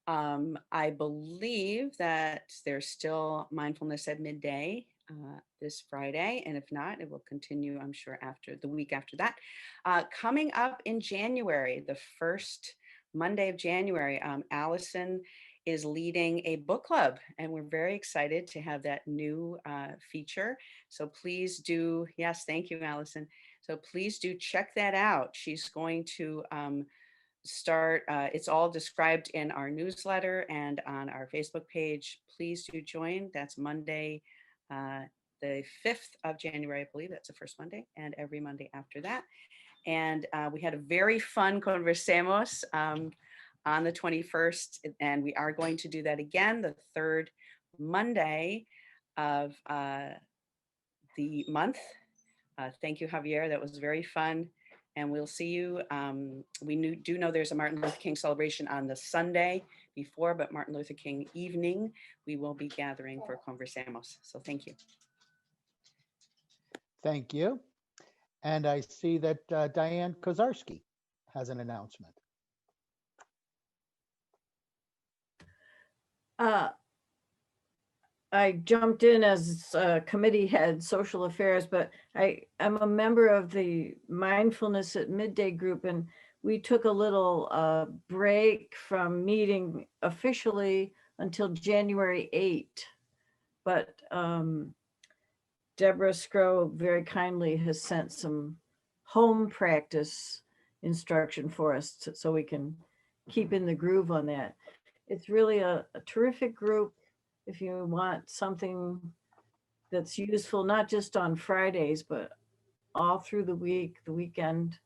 I believe that there's still mindfulness at midday this Friday, and if not, it will continue, I'm sure, after the week after that. Coming up in January, the first Monday of January, Allison is leading a book club, and we're very excited to have that new feature. So please do, yes, thank you, Allison. So please do check that out. She's going to start, it's all described in our newsletter and on our Facebook page. Please do join. That's Monday, the 5th of January, I believe that's the first Monday, and every Monday after that. And we had a very fun Conversemos on the 21st, and we are going to do that again the third Monday of the month. Thank you, Javier. That was very fun. And we'll see you. We do know there's a Martin Luther King celebration on the Sunday before, but Martin Luther King evening, we will be gathering for Conversemos. So thank you. Thank you. And I see that Diane Kozarski has an announcement. I jumped in as committee head, social affairs, but I'm a member of the Mindfulness at Midday group, and we took a little break from meeting officially until January 8. But Deborah Scrow very kindly has sent some home practice instruction for us so we can keep in the groove on that. It's really a terrific group. If you want something that's useful, not just on Fridays, but all through the week, the weekend,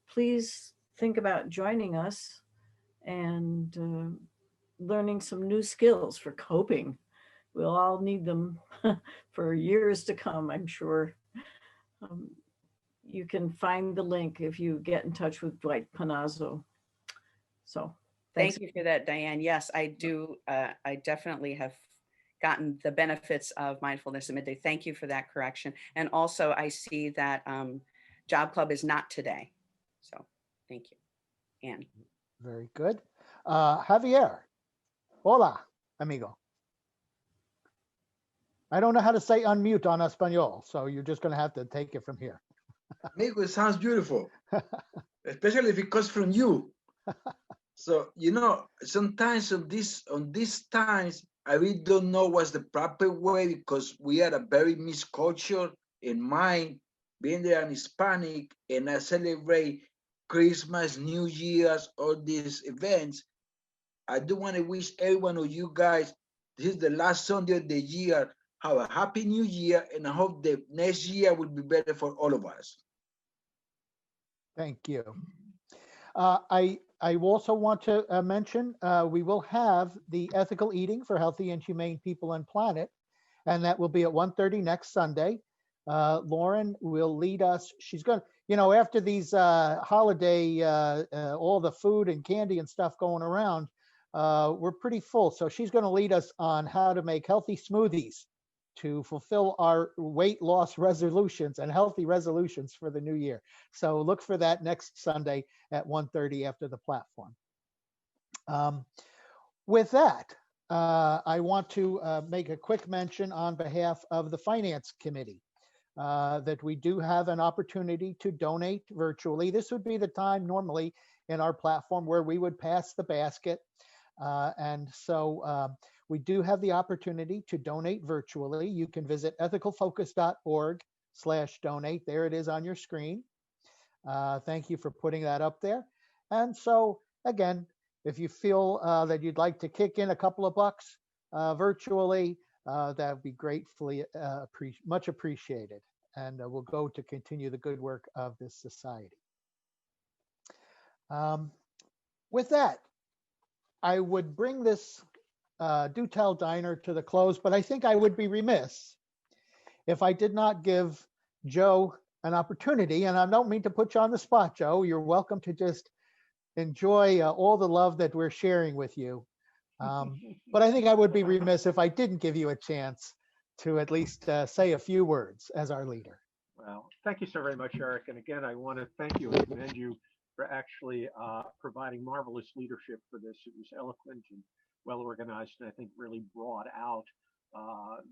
please think about joining us and learning some new skills for coping. We'll all need them for years to come, I'm sure. You can find the link if you get in touch with Dwight Panazzo. So thanks. Thank you for that, Diane. Yes, I do. I definitely have gotten the benefits of mindfulness at midday. Thank you for that correction. And also I see that Job Club is not today. So thank you, Anne. Very good. Javier, hola, amigo. I don't know how to say unmute on Espanol, so you're just going to have to take it from here. Amigo, it sounds beautiful, especially if it comes from you. So, you know, sometimes on these times, I really don't know what's the proper way, because we are a very mixed culture in mine, being there an Hispanic, and I celebrate Christmas, New Year's, all these events. I do want to wish every one of you guys, this is the last Sunday of the year, have a happy new year, and I hope the next year will be better for all of us. Thank you. I also want to mention we will have the ethical eating for healthy and humane people and planet, and that will be at 1:30 next Sunday. Lauren will lead us. She's going to, you know, after these holiday, all the food and candy and stuff going around, we're pretty full. So she's going to lead us on how to make healthy smoothies to fulfill our weight loss resolutions and healthy resolutions for the new year. So look for that next Sunday at 1:30 after the platform. With that, I want to make a quick mention on behalf of the Finance Committee that we do have an opportunity to donate virtually. This would be the time normally in our platform where we would pass the basket. And so we do have the opportunity to donate virtually. You can visit ethicalfocus.org/donate. There it is on your screen. Thank you for putting that up there. And so again, if you feel that you'd like to kick in a couple of bucks virtually, that would be gratefully much appreciated. And we'll go to continue the good work of this society. With that, I would bring this Do Tell Diner to the close, but I think I would be remiss if I did not give Joe an opportunity, and I don't mean to put you on the spot, Joe. You're welcome to just enjoy all the love that we're sharing with you. But I think I would be remiss if I didn't give you a chance to at least say a few words as our leader. Well, thank you so very much, Eric. And again, I want to thank you and commend you for actually providing marvelous leadership for this. It was eloquent and well organized, and I think really brought out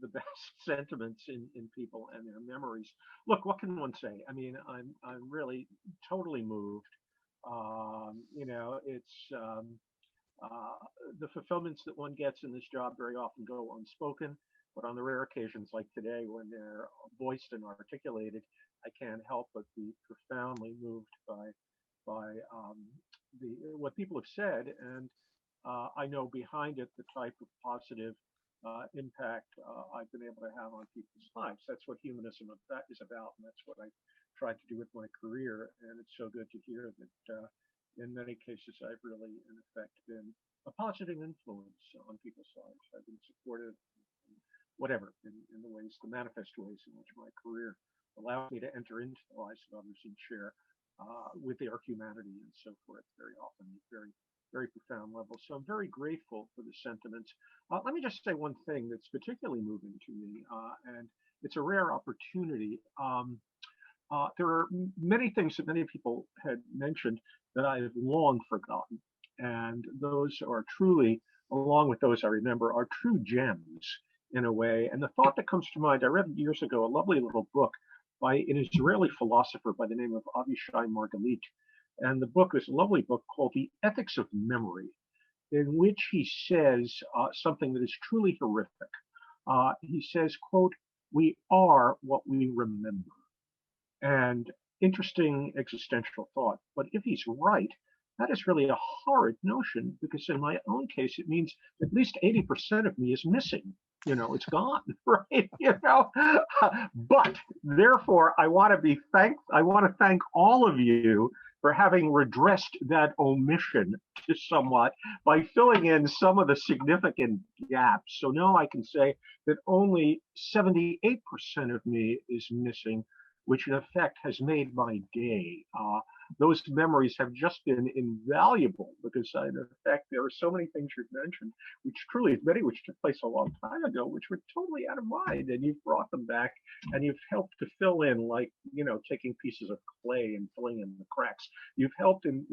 the best sentiments in people and their memories. Look, what can one say? I mean, I'm really totally moved. It's the fulfillments that one gets in this job very often go unspoken, but on the rare occasions like today when they're voiced and articulated, I can't help but be profoundly moved by what people have said, and I know behind it the type of positive impact I've been able to have on people's lives. That's what humanism is about, and that's what I tried to do with my career. And it's so good to hear that in many cases I've really, in effect, been a positive influence on people's lives. I've been supportive, whatever, in the ways, the manifest ways in which my career allowed me to enter into the lives of others and share with their humanity and so forth, very often at very, very profound levels. So I'm very grateful for the sentiments. Let me just say one thing that's particularly moving to me, and it's a rare opportunity. There are many things that many people had mentioned that I have long forgotten. And those are truly, along with those I remember, are true gems in a way. And the thought that comes to mind, I read years ago a lovely little book by an Israeli philosopher by the name of Avishai Margalit. And the book is a lovely book called The Ethics of Memory, in which he says something that is truly horrific. He says, quote, "We are what we remember." And interesting existential thought. But if he's right, that is really a horrid notion, because in my own case, it means at least 80% of me is missing. It's gone, right? But therefore, I want to thank all of you for having redressed that omission to somewhat by filling in some of the significant gaps. So now I can say that only 78% of me is missing, which in effect has made my day. Those memories have just been invaluable because in effect there are so many things you've mentioned, many which took place a long time ago, which were totally out of mind, and you've brought them back and you've helped to fill in, like, taking pieces of clay and filling in the cracks. You've helped in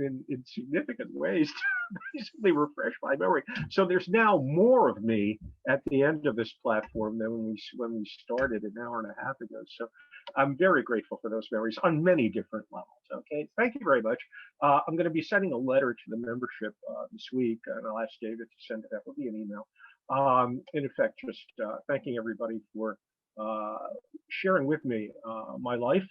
significant ways to basically refresh my memory. So there's now more of me at the end of this platform than when we started an hour and a half ago. So I'm very grateful for those memories on many different levels. Okay, thank you very much. I'm going to be sending a letter to the membership this week, and I'll ask David to send it out. It'll be an email. In effect, just thanking everybody for sharing with me my life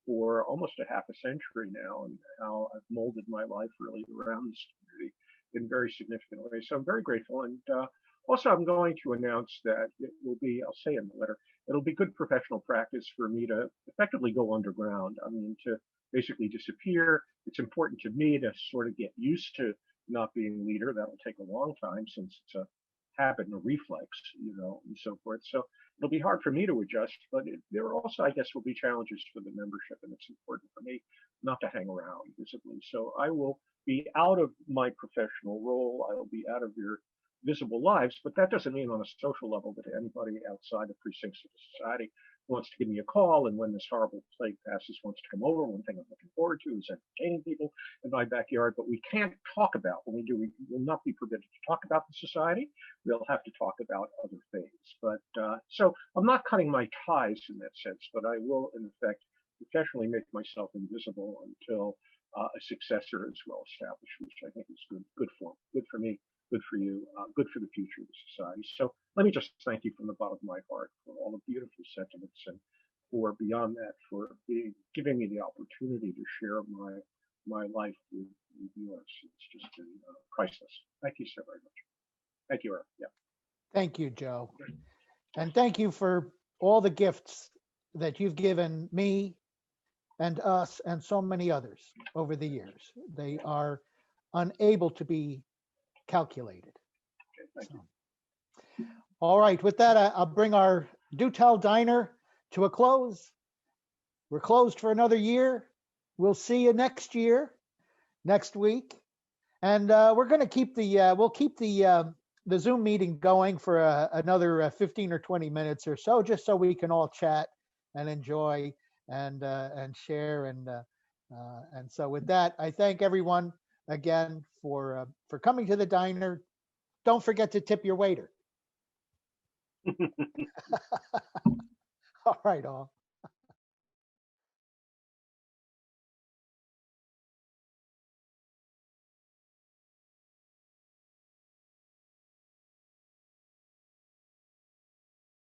for almost a half a century now, and how I've molded my life really around this community in very significant ways. So I'm very grateful. And also, I'm going to announce that it will be, I'll say in the letter, it'll be good professional practice for me to effectively go underground. I mean, to basically disappear. It's important to me to sort of get used to not being leader. That'll take a long time since it's a habit and a reflex, and so forth. So it'll be hard for me to adjust, but there are also, I guess, will be challenges for the membership, and it's important for me not to hang around visibly. So I will be out of my professional role. I will be out of your visible lives, but that doesn't mean on a social level that anybody outside the precincts of the society wants to give me a call, and when this horrible plague passes, wants to come over. One thing I'm looking forward to is entertaining people in my backyard, but we can't talk about, when we do, we will not be permitted to talk about the society. We'll have to talk about other things. But so I'm not cutting my ties in that sense, but I will, in effect, professionally make myself invisible until a successor is well established, which I think is good for me, good for you, good for the future of the society. So let me just thank you from the bottom of my heart for all the beautiful sentiments, and for beyond that, for giving me the opportunity to share my life with yours. It's just been priceless. Thank you so very much. Thank you, Eric. Yeah. Thank you, Joe. And thank you for all the gifts that you've given me and us and so many others over the years. They are unable to be calculated. So. All right, with that, I'll bring our Do Tell Diner to a close. We're closed for another year. We'll see you next week. And we're going to keep the Zoom meeting going for another 15 or 20 minutes or so, just so we can all chat and enjoy. and share. And so with that, I thank everyone again for coming to the diner. Don't forget to tip your waiter. All right, all.